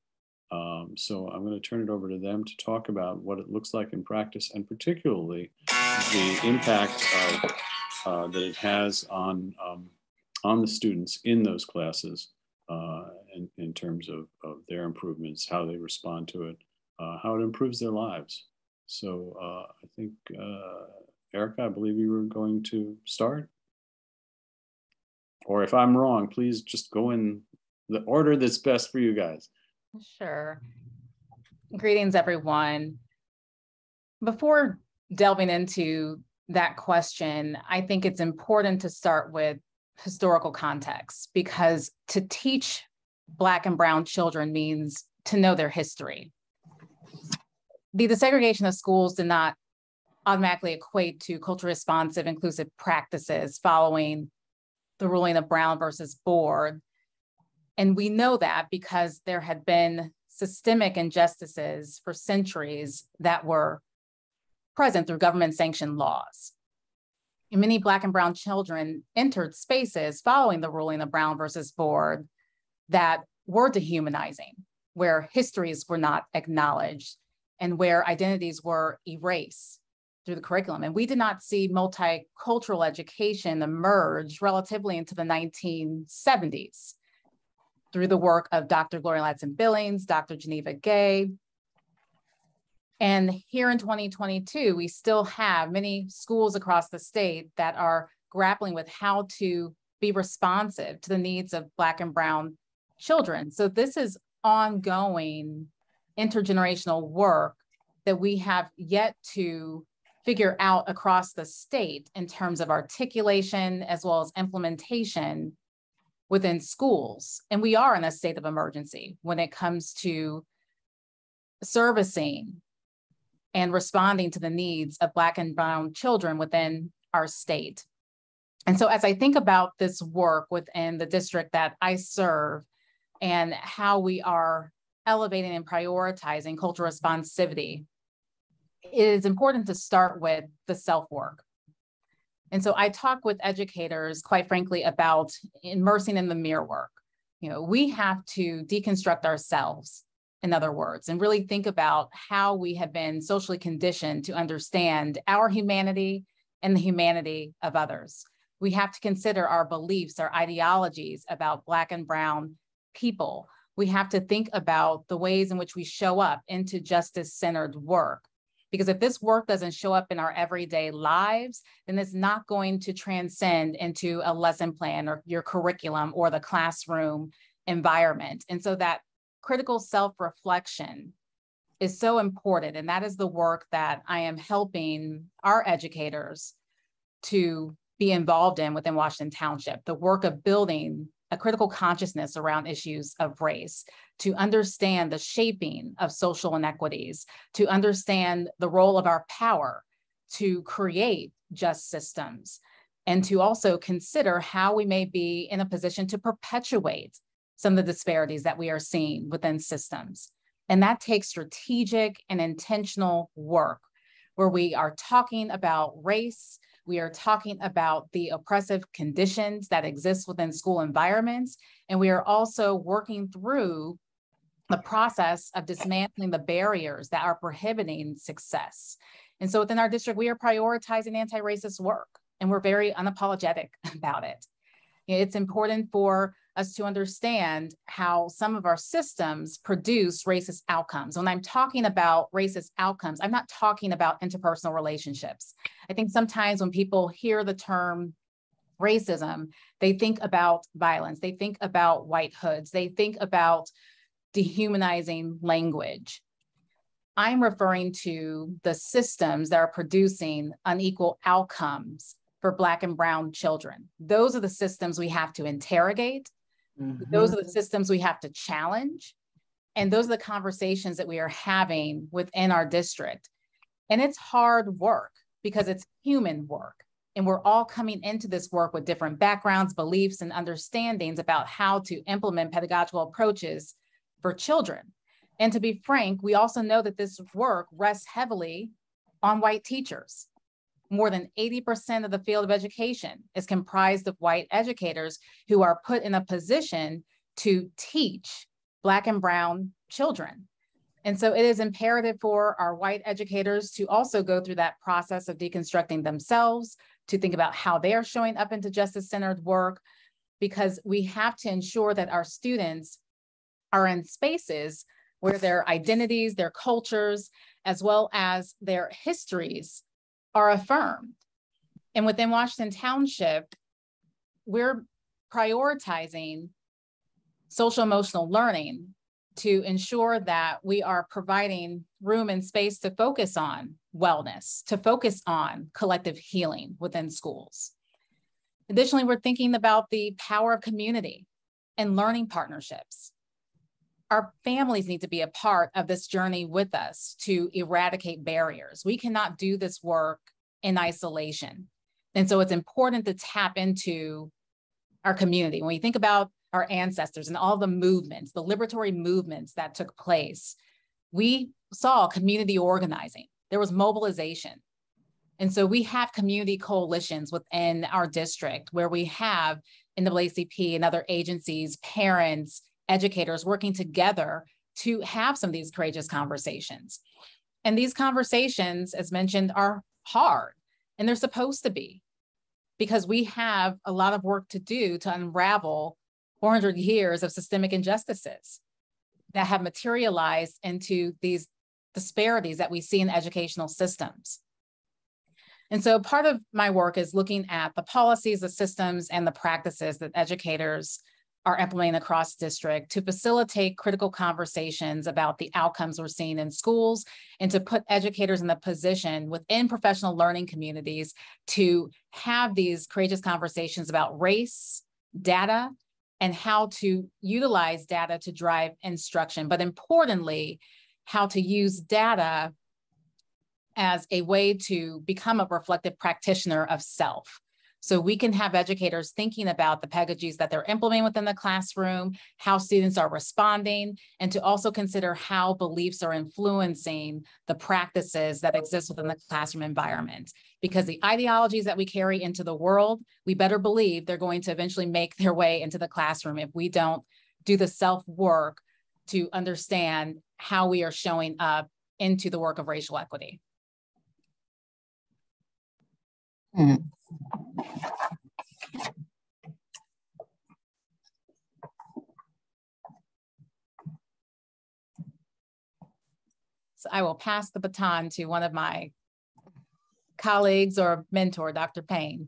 So I'm going to turn it over to them to talk about what it looks like in practice, and particularly the impact that it has on the students in those classes in terms of their improvements, how they respond to it, how it improves their lives. So I think, Erica, I believe you were going to start. Or if I'm wrong, please just go in the order that's best for you guys. Sure. Greetings, everyone. Before delving into that question, I think it's important to start with historical context, because to teach Black and Brown children means to know their history. The desegregation of schools did not automatically equate to culturally responsive, inclusive practices following the ruling of Brown versus Board. And we know that because there had been systemic injustices for centuries that were present through government-sanctioned laws. And many Black and Brown children entered spaces following the ruling of Brown versus Board that were dehumanizing, where histories were not acknowledged and where identities were erased through the curriculum. And we did not see multicultural education emerge relatively into the 1970s through the work of Dr. Gloria Ladson-Billings, Dr. Geneva Gay. And here in 2022, we still have many schools across the state that are grappling with how to be responsive to the needs of Black and Brown children. So this is ongoing intergenerational work that we have yet to figure out across the state in terms of articulation as well as implementation within schools. And we are in a state of emergency when it comes to servicing and responding to the needs of Black and Brown children within our state. And so as I think about this work within the district that I serve and how we are elevating and prioritizing cultural responsivity, it is important to start with the self-work. And so I talk with educators, quite frankly, about immersing in the mirror work. You know, we have to deconstruct ourselves, in other words, and really think about how we have been socially conditioned to understand our humanity and the humanity of others. We have to consider our beliefs, our ideologies about Black and Brown people. We have to think about the ways in which we show up into justice-centered work. Because if this work doesn't show up in our everyday lives, then it's not going to transcend into a lesson plan or your curriculum or the classroom environment. And so that critical self-reflection is so important. And that is the work that I am helping our educators to be involved in within Washington Township, the work of building a critical consciousness around issues of race, to understand the shaping of social inequities, to understand the role of our power to create just systems, and to also consider how we may be in a position to perpetuate some of the disparities that we are seeing within systems. And that takes strategic and intentional work where we are talking about race, we are talking about the oppressive conditions that exist within school environments, and we are also working through the process of dismantling the barriers that are prohibiting success. And so within our district, we are prioritizing anti-racist work, and we're very unapologetic about it. It's important for us to understand how some of our systems produce racist outcomes. When I'm talking about racist outcomes, I'm not talking about interpersonal relationships. I think sometimes when people hear the term racism, they think about violence, they think about white hoods, they think about dehumanizing language. I'm referring to the systems that are producing unequal outcomes for Black and Brown children. Those are the systems we have to interrogate. Those are the systems we have to challenge. And those are the conversations that we are having within our district. And it's hard work because it's human work. And we're all coming into this work with different backgrounds, beliefs, and understandings about how to implement pedagogical approaches for children. And to be frank, we also know that this work rests heavily on white teachers. More than 80% of the field of education is comprised of white educators who are put in a position to teach Black and Brown children. And so it is imperative for our white educators to also go through that process of deconstructing themselves, to think about how they are showing up into justice-centered work, because we have to ensure that our students are in spaces where their identities, their cultures, as well as their histories are affirmed. And within Washington Township, we're prioritizing social emotional learning to ensure that we are providing room and space to focus on wellness, to focus on collective healing within schools. Additionally, we're thinking about the power of community and learning partnerships. Our families need to be a part of this journey with us to eradicate barriers. We cannot do this work in isolation. And so it's important to tap into our community. When you think about our ancestors and all the movements, the liberatory movements that took place, we saw community organizing. There was mobilization. And so we have community coalitions within our district where we have NAACP and other agencies, parents, educators working together to have some of these courageous conversations. And these conversations, as mentioned, are hard, and they're supposed to be, because we have a lot of work to do to unravel 400 years of systemic injustices that have materialized into these disparities that we see in educational systems. And so part of my work is looking at the policies, the systems, and the practices that educators are implementing across district to facilitate critical conversations about the outcomes we're seeing in schools, and to put educators in the position within professional learning communities to have these courageous conversations about race, data, and how to utilize data to drive instruction, but importantly, how to use data as a way to become a reflective practitioner of self. So we can have educators thinking about the pedagogies that they're implementing within the classroom, how students are responding, and to also consider how beliefs are influencing the practices that exist within the classroom environment. Because the ideologies that we carry into the world, we better believe they're going to eventually make their way into the classroom if we don't do the self-work to understand how we are showing up into the work of racial equity. So I will pass the baton to one of my colleagues or mentor, Dr. Payne.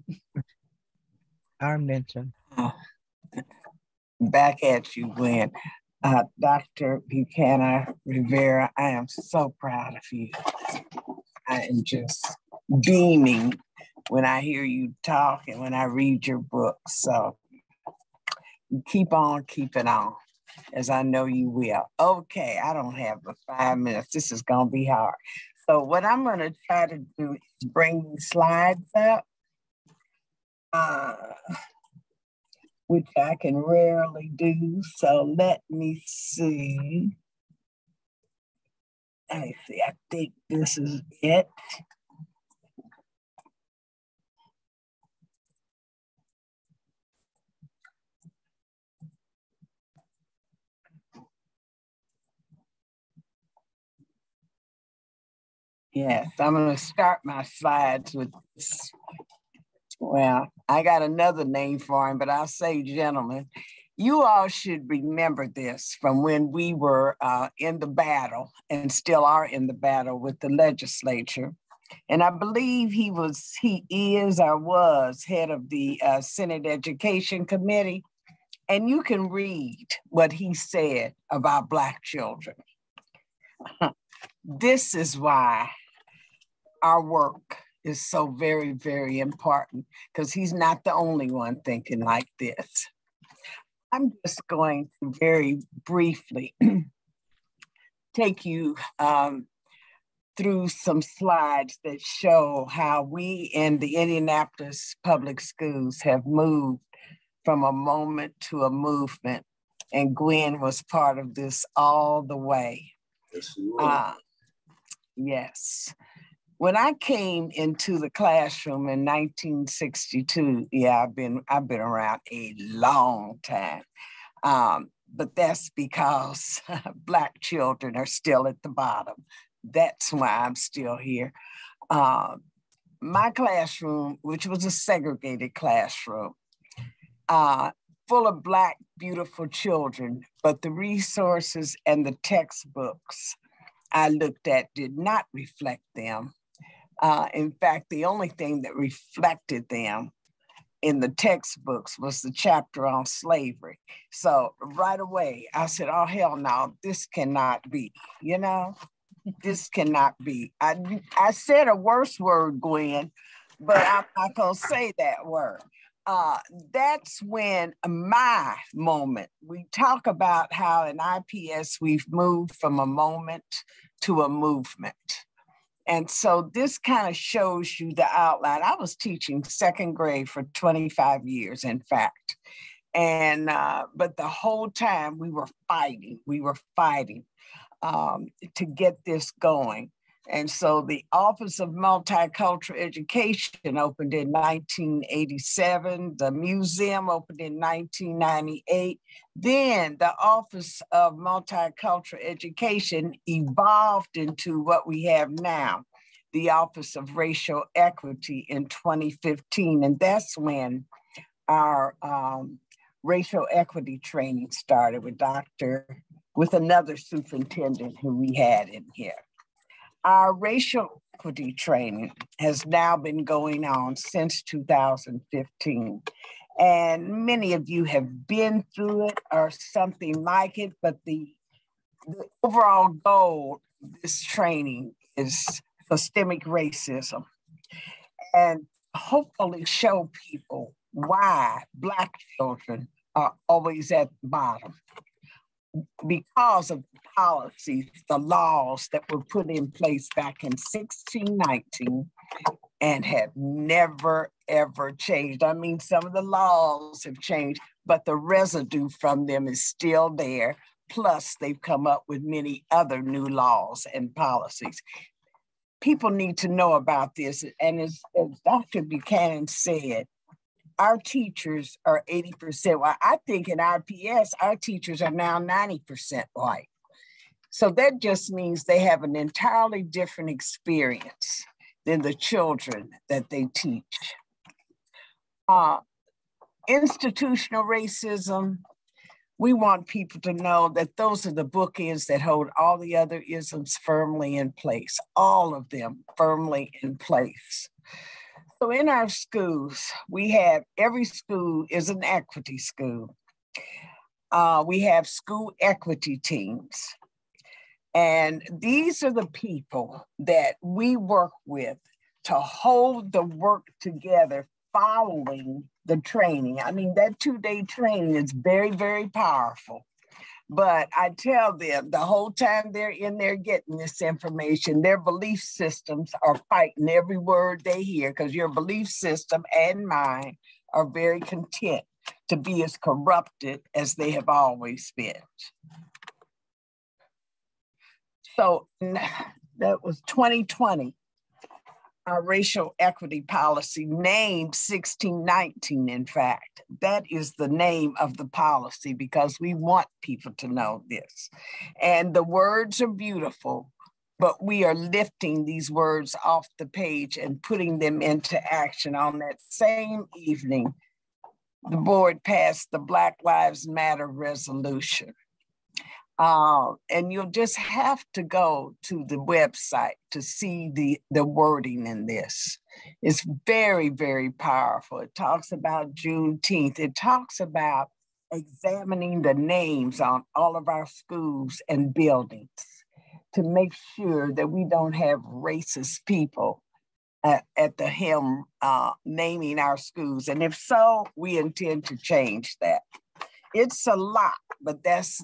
Our mentor. Back at you, Gwen. Dr. Buchanan Rivera, I am so proud of you. I am just beaming when I hear you talk and when I read your book. So keep on keeping on, as I know you will. Okay, I don't have but 5 minutes. This is going to be hard. So what I'm going to try to do is bring these slides up, which I can rarely do. So let me see. Let me see. I think this is it. Yes, I'm going to start my slides with this. Well, I got another name for him, but I'll say gentlemen. You all should remember this from when we were in the battle and still are in the battle with the legislature. And I believe he is or was head of the Senate Education Committee. And you can read what he said about Black children. This is why our work is so very, very important, because he's not the only one thinking like this. I'm just going to very briefly take you through some slides that show how we in the Indianapolis Public Schools have moved from a moment to a movement. And Gwen was part of this all the way. Yes, you are. Yes. When I came into the classroom in 1962, yeah, I've been around a long time. But that's because Black children are still at the bottom. That's why I'm still here. My classroom, which was a segregated classroom, full of Black, beautiful children, but the resources and the textbooks I looked at did not reflect them. In fact, the only thing that reflected them in the textbooks was the chapter on slavery. So right away, I said, oh, hell no, this cannot be, you know, this cannot be. I said a worse word, Gwen, but I'm not gonna say that word. That's when my moment, we talk about how in IPS we've moved from a moment to a movement. And so this kind of shows you the outline. I was teaching second grade for 25 years, in fact. And, but the whole time we were fighting to get this going. And so the Office of Multicultural Education opened in 1987. The museum opened in 1998. Then the Office of Multicultural Education evolved into what we have now, the Office of Racial Equity in 2015. And that's when our racial equity training started with another superintendent who we had in here. Our racial equity training has now been going on since 2015. And many of you have been through it or something like it, but the overall goal of this training is systemic racism, and hopefully show people why Black children are always at the bottom because of the policies, the laws that were put in place back in 1619 and have never, ever changed. I mean, some of the laws have changed, but the residue from them is still there. Plus, they've come up with many other new laws and policies. People need to know about this. And as Dr. Buchanan said, our teachers are 80% white. I think in IPS, our teachers are now 90% white. So that just means they have an entirely different experience than the children that they teach. Institutional racism, we want people to know that those are the bookends that hold all the other isms firmly in place, all of them firmly in place. So in our schools, we have, every school is an equity school. We have school equity teams. And these are the people that we work with to hold the work together following the training. I mean, that 2-day training is very, very powerful. But I tell them the whole time they're in there getting this information, their belief systems are fighting every word they hear, because your belief system and mine are very content to be as corrupted as they have always been. So that was 2020. Our racial equity policy, named 1619, in fact. That is the name of the policy because we want people to know this. And the words are beautiful, but we are lifting these words off the page and putting them into action. On that same evening, the board passed the Black Lives Matter resolution. And you'll just have to go to the website to see the wording in this. It's very, very powerful. It talks about Juneteenth. It talks about examining the names on all of our schools and buildings to make sure that we don't have racist people at the helm naming our schools. And if so, we intend to change that. It's a lot, but that's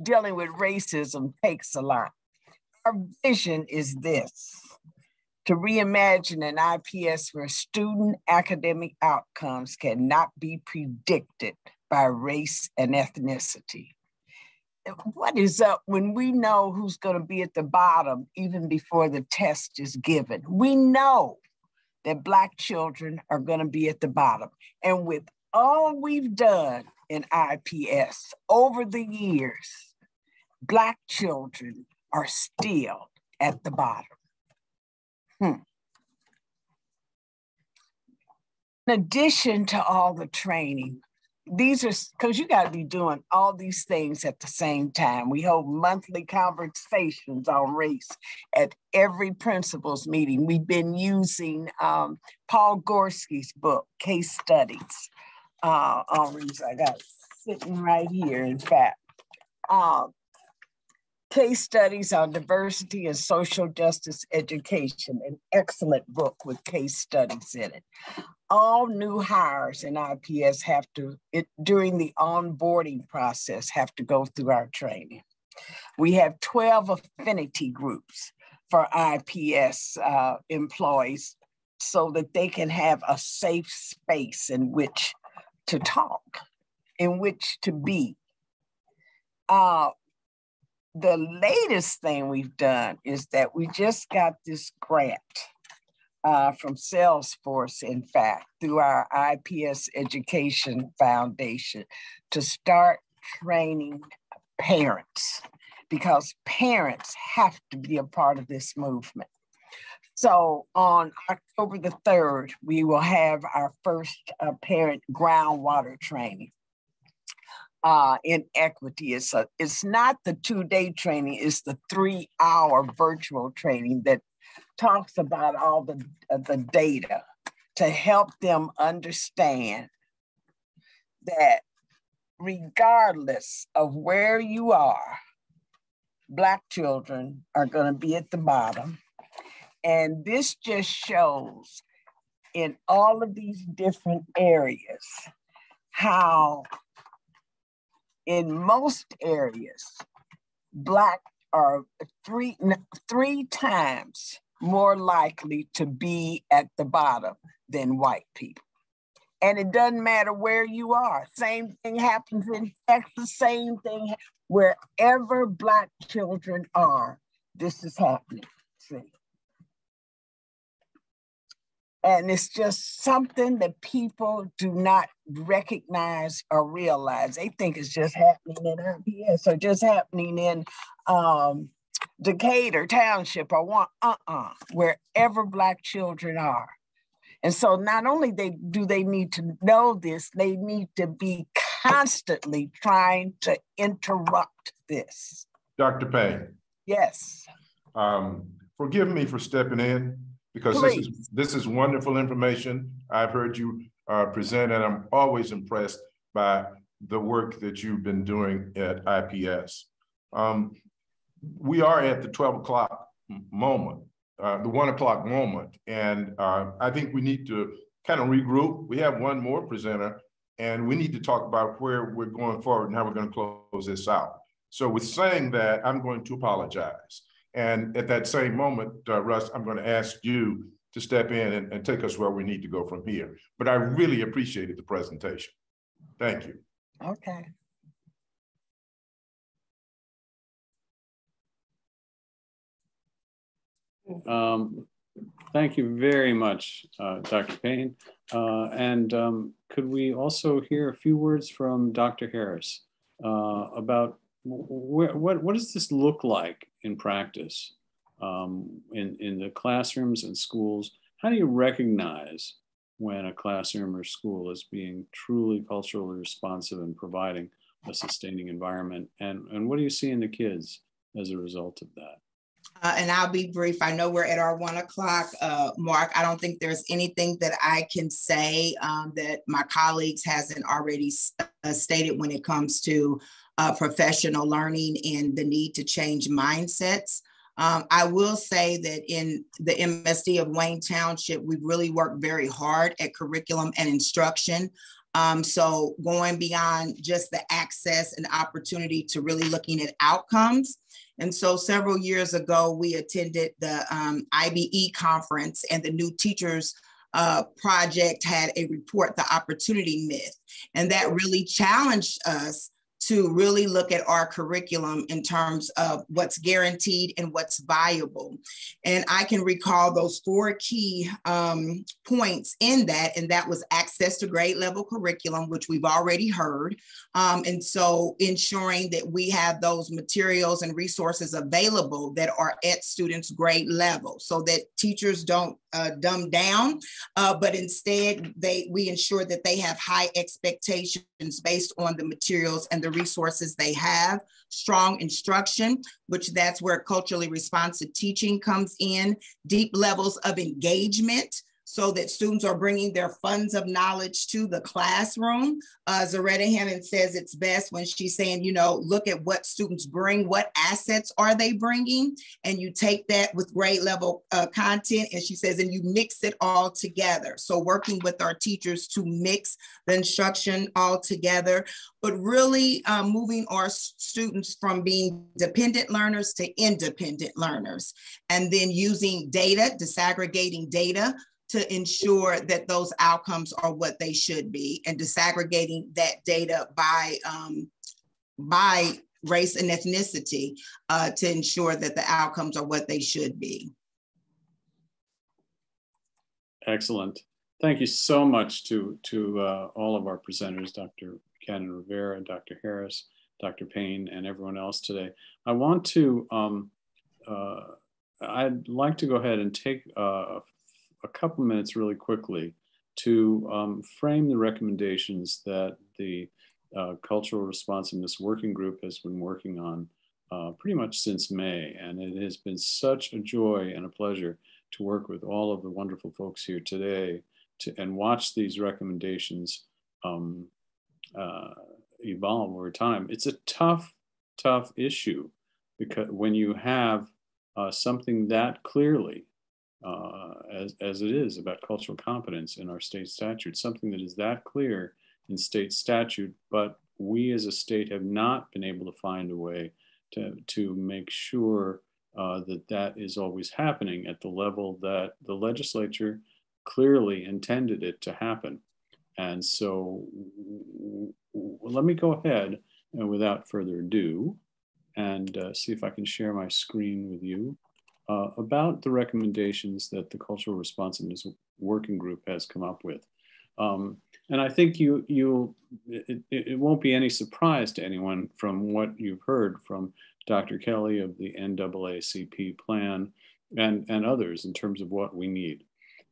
dealing with racism takes a lot. Our vision is this: to reimagine an IPS where student academic outcomes cannot be predicted by race and ethnicity. What is up when we know who's going to be at the bottom even before the test is given? We know that Black children are going to be at the bottom. And with all we've done in IPS over the years, Black children are still at the bottom. In addition to all the training, these are, because you got to be doing all these things at the same time. We hold monthly conversations on race at every principals meeting. We've been using Paul Gorski's book, Case Studies. On race. I got it sitting right here, in fact. Case Studies on Diversity and Social Justice Education, an excellent book with case studies in it. All new hires in IPS have to, during the onboarding process, have to go through our training. We have 12 affinity groups for IPS employees so that they can have a safe space in which to talk, in which to be. The latest thing we've done is that we just got this grant from Salesforce, in fact, through our IPS Education Foundation to start training parents, because parents have to be a part of this movement. So on October the 3rd, we will have our first parent groundwater training in equity. It's not the 2-day training, it's the 3-hour virtual training that talks about all the data to help them understand that regardless of where you are, Black children are going to be at the bottom. And this just shows in all of these different areas how in most areas, Black are three times more likely to be at the bottom than white people. And it doesn't matter where you are. Same thing happens in Texas, same thing, wherever Black children are, this is happening. See? And it's just something that people do not recognize or realize. They think it's just happening in RPS or just happening in Decatur Township or wherever Black children are. And so not only do they need to know this, they need to be constantly trying to interrupt this. Dr. Payne. Yes. Forgive me for stepping in, because this is wonderful information. I've heard you present, and I'm always impressed by the work that you've been doing at IPS. We are at the 12 o'clock moment, the 1 o'clock moment, and I think we need to kind of regroup. We have one more presenter, and we need to talk about where we're going forward and how we're going to close this out. So with saying that, I'm going to apologize. And at that same moment, Russ, I'm going to ask you to step in and take us where we need to go from here. But I really appreciated the presentation. Thank you. Okay. Thank you very much, Dr. Payne. Could we also hear a few words from Dr. Harris about what does this look like in practice in the classrooms and schools? How do you recognize when a classroom or school is being truly culturally responsive and providing a sustaining environment? And what do you see in the kids as a result of that? And I'll be brief. I know we're at our 1 o'clock mark. I don't think there's anything that I can say that my colleagues hasn't already stated when it comes to professional learning and the need to change mindsets. I will say that in the MSD of Wayne Township, we've really worked very hard at curriculum and instruction. So going beyond just the access and opportunity to really looking at outcomes. And so several years ago, we attended the IBE conference, and the New Teachers Project had a report, The Opportunity Myth. And that really challenged us to really look at our curriculum in terms of what's guaranteed and what's viable. And I can recall those 4 key points in that, and that was access to grade level curriculum, which we've already heard. And so ensuring that we have those materials and resources available that are at students' grade level so that teachers don't dumb down, but instead we ensure that they have high expectations based on the materials and the resources they have, strong instruction, which that's where culturally responsive teaching comes in, deep levels of engagement so that students are bringing their funds of knowledge to the classroom. Zaretta Hammond says it's best when she's saying, you know, look at what students bring, what assets are they bringing? And you take that with grade level content, and she says, and you mix it all together. So working with our teachers to mix the instruction all together, but really moving our students from being dependent learners to independent learners. And then using data, disaggregating data to ensure that those outcomes are what they should be, and disaggregating that data by race and ethnicity to ensure that the outcomes are what they should be. Excellent. Thank you so much to all of our presenters, Dr. Cannon Rivera, Dr. Harris, Dr. Payne, and everyone else today. I want to, I'd like to go ahead and take a couple minutes really quickly to frame the recommendations that the Cultural Responsiveness Working Group has been working on pretty much since May. And it has been such a joy and a pleasure to work with all of the wonderful folks here today and watch these recommendations evolve over time. It's a tough issue, because when you have something that clearly as it is about cultural competence in our state statute, something that is that clear in state statute, but we as a state have not been able to find a way to make sure that is always happening at the level that the legislature clearly intended it to happen. And so let me go ahead and without further ado and see if I can share my screen with you. About the recommendations that the Cultural Responsiveness Working Group has come up with. And I think it won't be any surprise to anyone from what you've heard from Dr. Kelly of the NAACP plan and others in terms of what we need.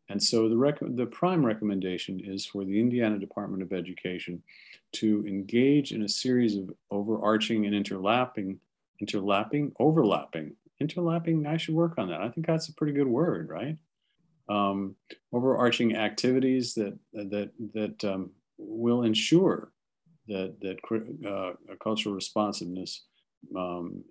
And so the prime recommendation is for the Indiana Department of Education to engage in a series of overarching and overlapping, I should work on that. I think that's a pretty good word, right? Overarching activities that will ensure that cultural responsiveness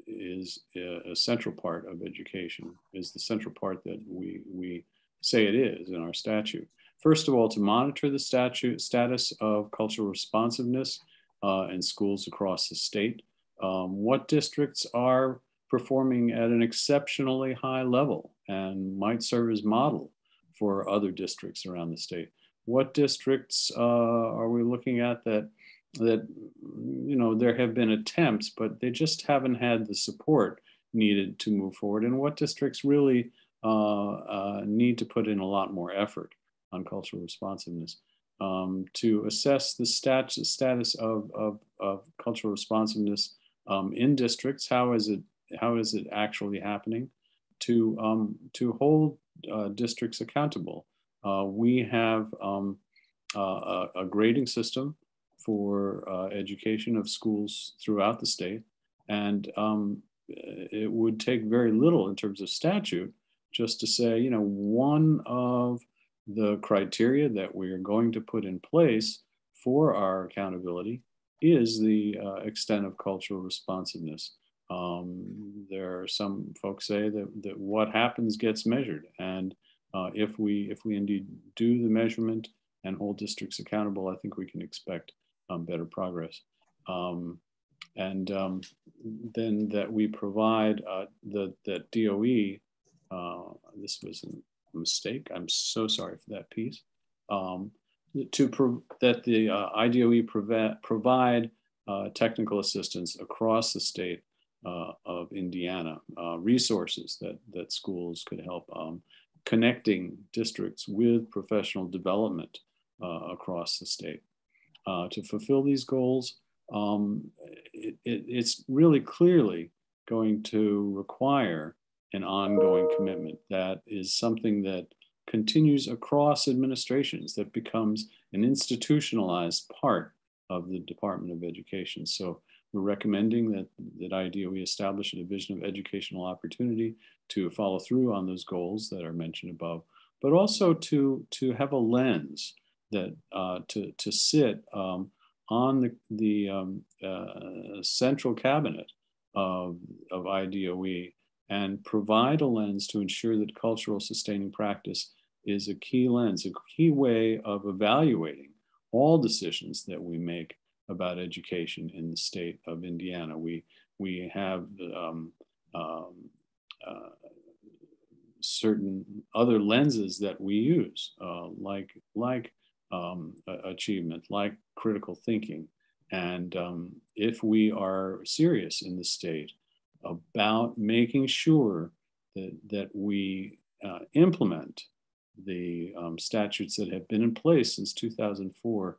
is a central part of education, is the central part that we say it is in our statute. First of all, to monitor the status of cultural responsiveness in schools across the state. What districts are performing at an exceptionally high level and might serve as model for other districts around the state? What districts are we looking at that you know, there have been attempts, but they just haven't had the support needed to move forward? And what districts really need to put in a lot more effort on cultural responsiveness? To assess the status of cultural responsiveness in districts, how is it actually happening? To hold districts accountable. We have a grading system for education of schools throughout the state, and it would take very little in terms of statute just to say, you know, one of the criteria that we are going to put in place for our accountability is the extent of cultural responsiveness. There are some folks say that what happens gets measured, and if we indeed do the measurement and hold districts accountable, I think we can expect better progress. And then that we provide that DOE, this was a mistake, I'm so sorry for that piece, that the IDOE provide technical assistance across the state of Indiana, resources that schools could help, connecting districts with professional development across the state. To fulfill these goals, it's really clearly going to require an ongoing commitment. That is something that continues across administrations, that becomes an institutionalized part of the Department of Education. So we're recommending that IDOE establish a division of educational opportunity to follow through on those goals that are mentioned above, but also to have a lens that to sit on the central cabinet of IDOE and provide a lens to ensure that cultural sustaining practice is a key lens, a key way of evaluating all decisions that we make about education in the state of Indiana. We have certain other lenses that we use, like achievement, like critical thinking. And if we are serious in the state about making sure that we implement the statutes that have been in place since 2004,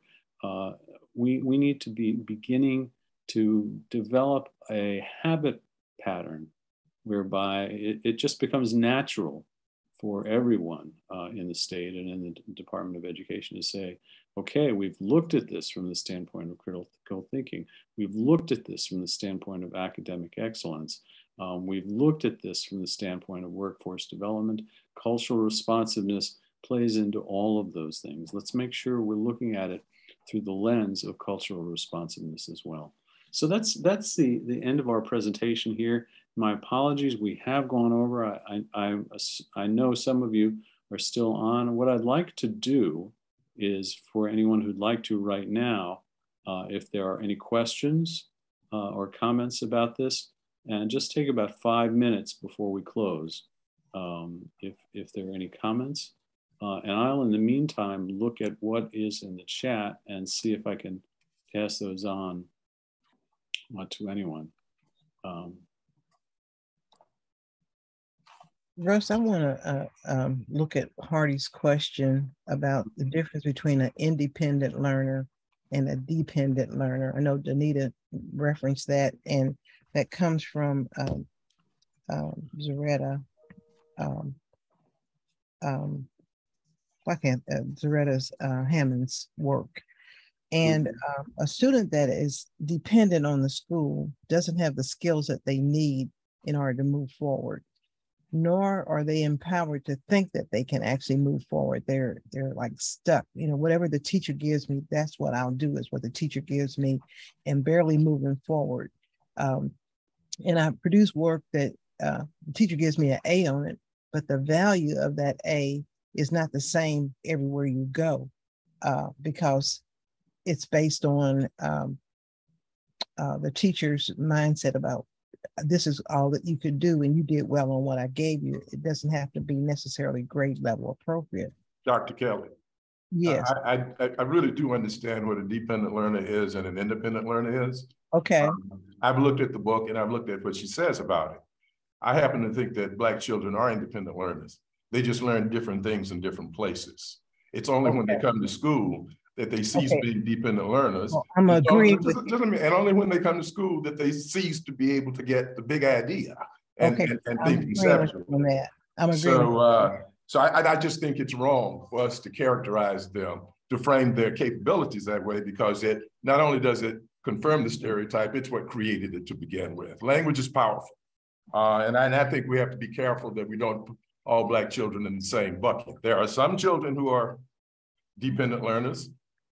we need to be beginning to develop a habit pattern whereby it just becomes natural for everyone in the state and in the Department of Education to say, okay, we've looked at this from the standpoint of critical thinking. We've looked at this from the standpoint of academic excellence. We've looked at this from the standpoint of workforce development. Cultural responsiveness plays into all of those things. Let's make sure we're looking at it through the lens of cultural responsiveness as well. So that's the end of our presentation here. My apologies, we have gone over. I know some of you are still on. What I'd like to do is for anyone who'd like to right now, if there are any questions or comments about this, and just take about 5 minutes before we close, if there are any comments. And I'll, in the meantime, look at what is in the chat and see if I can pass those on to anyone. Russ, I want to look at Hardy's question about the difference between an independent learner and a dependent learner. I know Danita referenced that, and that comes from Zaretta. Zaretta's Hammond's work. And a student that is dependent on the school doesn't have the skills that they need in order to move forward, nor are they empowered to think that they can actually move forward. They're like stuck. You know, whatever the teacher gives me, that's what I'll do, is what the teacher gives me, and barely moving forward. And I produce work that the teacher gives me an A on it, but the value of that A is not the same everywhere you go, because it's based on the teacher's mindset about this is all that you could do and you did well on what I gave you. It doesn't have to be necessarily grade level appropriate. Dr. Kelly. Yes. I really do understand what a dependent learner is and an independent learner is. Okay. I've looked at the book and I've looked at what she says about it. I happen to think that Black children are independent learners. They just learn different things in different places. It's only when they come to school that they cease being dependent learners. Well, I'm agreeing with you. And only when they come to school that they cease to be able to get the big idea and think conceptually. On that. I'm agreeing. So I just think it's wrong for us to characterize them, to frame their capabilities that way, because it not only does it confirm the stereotype, it's what created it to begin with. Language is powerful. And I think we have to be careful that we don't put all Black children in the same bucket. There are some children who are dependent learners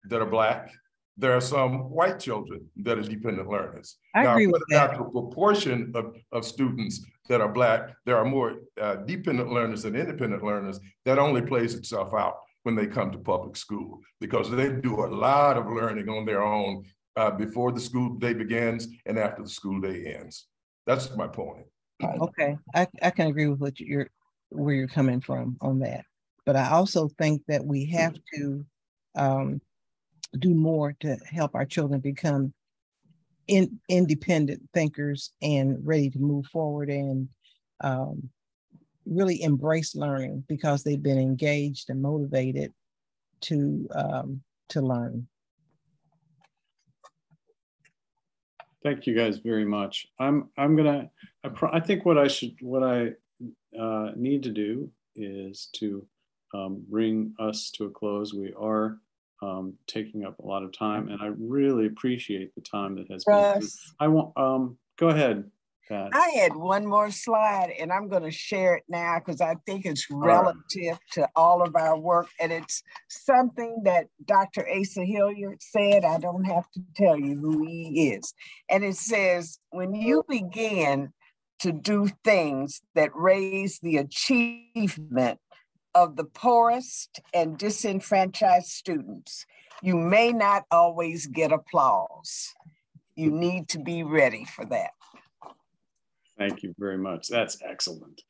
that are Black. There are some white children that are dependent learners. I agree with that. The proportion of students that are Black, there are more dependent learners than independent learners. That only plays itself out when they come to public school, because they do a lot of learning on their own before the school day begins and after the school day ends. That's my point. Okay, I can agree with where you're coming from on that. But I also think that we have to do more to help our children become independent thinkers and ready to move forward and really embrace learning, because they've been engaged and motivated to learn. Thank you guys very much. I think what I need to do is to bring us to a close. We are taking up a lot of time, and I really appreciate the time that has been. I want, go ahead, Pat. I had one more slide, and I'm going to share it now because I think it's relative to all of our work, and it's something that Dr. Asa Hilliard said. I don't have to tell you who he is. And it says, when you begin to do things that raise the achievement of the poorest and disenfranchised students, you may not always get applause. You need to be ready for that. Thank you very much. That's excellent.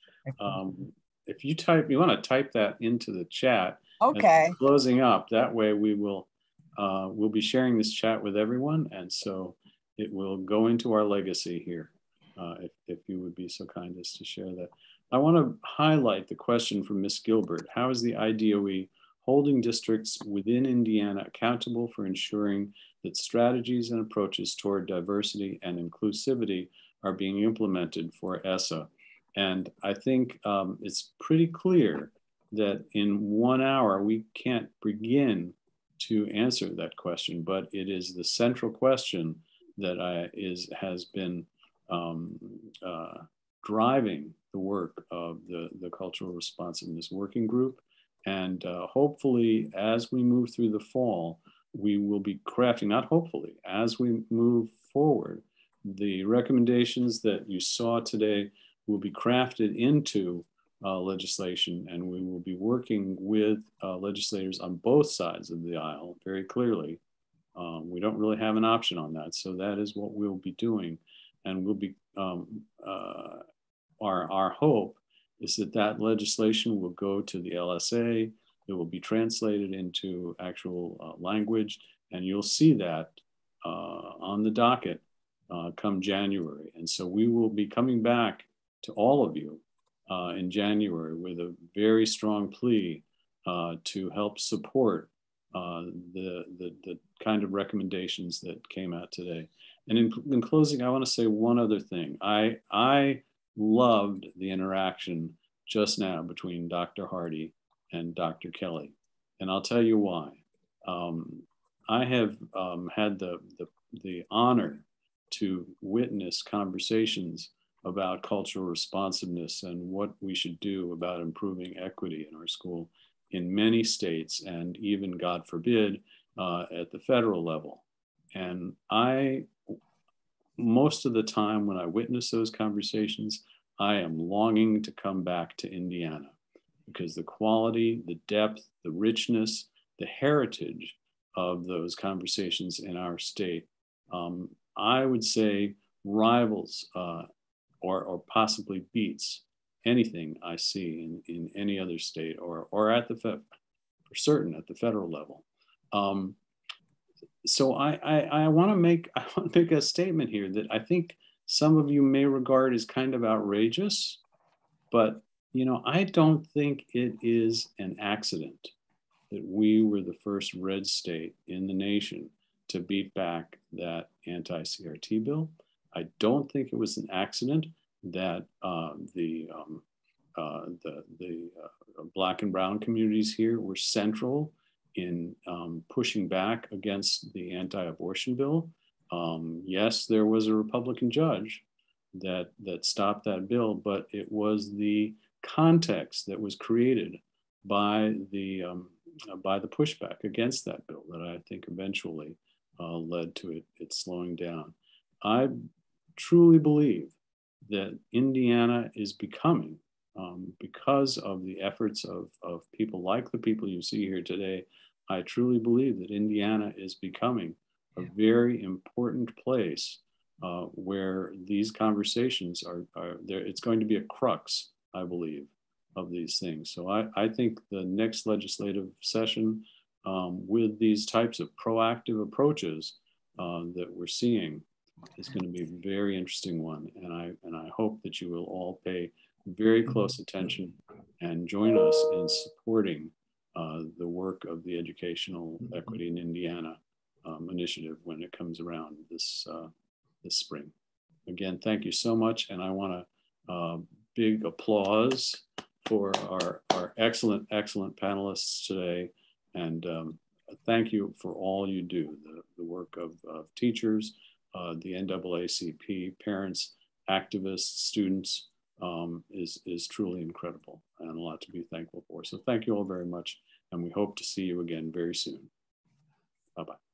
If you want to type that into the chat. Okay. Closing up, that way we will we'll be sharing this chat with everyone, and so it will go into our legacy here. If you would be so kind as to share that. I want to highlight the question from Ms. Gilbert. How is the IDOE holding districts within Indiana accountable for ensuring that strategies and approaches toward diversity and inclusivity are being implemented for ESSA? And I think it's pretty clear that in 1 hour, we can't begin to answer that question, but it is the central question that has been driving the work of the Cultural Responsiveness Working Group. And hopefully, as we move through the fall, we will be crafting, not hopefully, as we move forward, the recommendations that you saw today will be crafted into legislation, and we will be working with legislators on both sides of the aisle very clearly. We don't really have an option on that, so that is what we'll be doing. And we'll be, our hope is that legislation will go to the LSA, it will be translated into actual language, and you'll see that on the docket come January. And so we will be coming back to all of you in January with a very strong plea to help support the kind of recommendations that came out today. And in closing, I want to say one other thing. I loved the interaction just now between Dr. Hardy and Dr. Kelly, and I'll tell you why. I have had the honor to witness conversations about cultural responsiveness and what we should do about improving equity in our school in many states, and even, God forbid, at the federal level. And most of the time when I witness those conversations, I am longing to come back to Indiana. because the quality, the depth, the richness, the heritage of those conversations in our state, I would say rivals or possibly beats anything I see in any other state or at the for certain at the federal level. So I want to make a statement here that I think some of you may regard as kind of outrageous, but you know, I don't think it is an accident that we were the first red state in the nation to beat back that anti-CRT bill. I don't think it was an accident that the Black and brown communities here were central in pushing back against the anti-abortion bill. Yes, there was a Republican judge that stopped that bill, but it was the context that was created by the pushback against that bill that I think eventually led to it slowing down. I truly believe that Indiana is becoming, because of the efforts of people like the people you see here today, I truly believe that Indiana is becoming a very important place where these conversations are there. It's going to be a crux, I believe, of these things. So I think the next legislative session with these types of proactive approaches that we're seeing is going to be a very interesting one. And I hope that you will all pay very close attention and join us in supporting the work of the Educational Equity in Indiana initiative when it comes around this spring. Again, thank you so much. And I want to big applause for our excellent panelists today. And thank you for all you do, the work of teachers, the NAACP, parents, activists, students, is truly incredible and a lot to be thankful for. So thank you all very much. And we hope to see you again very soon. Bye-bye.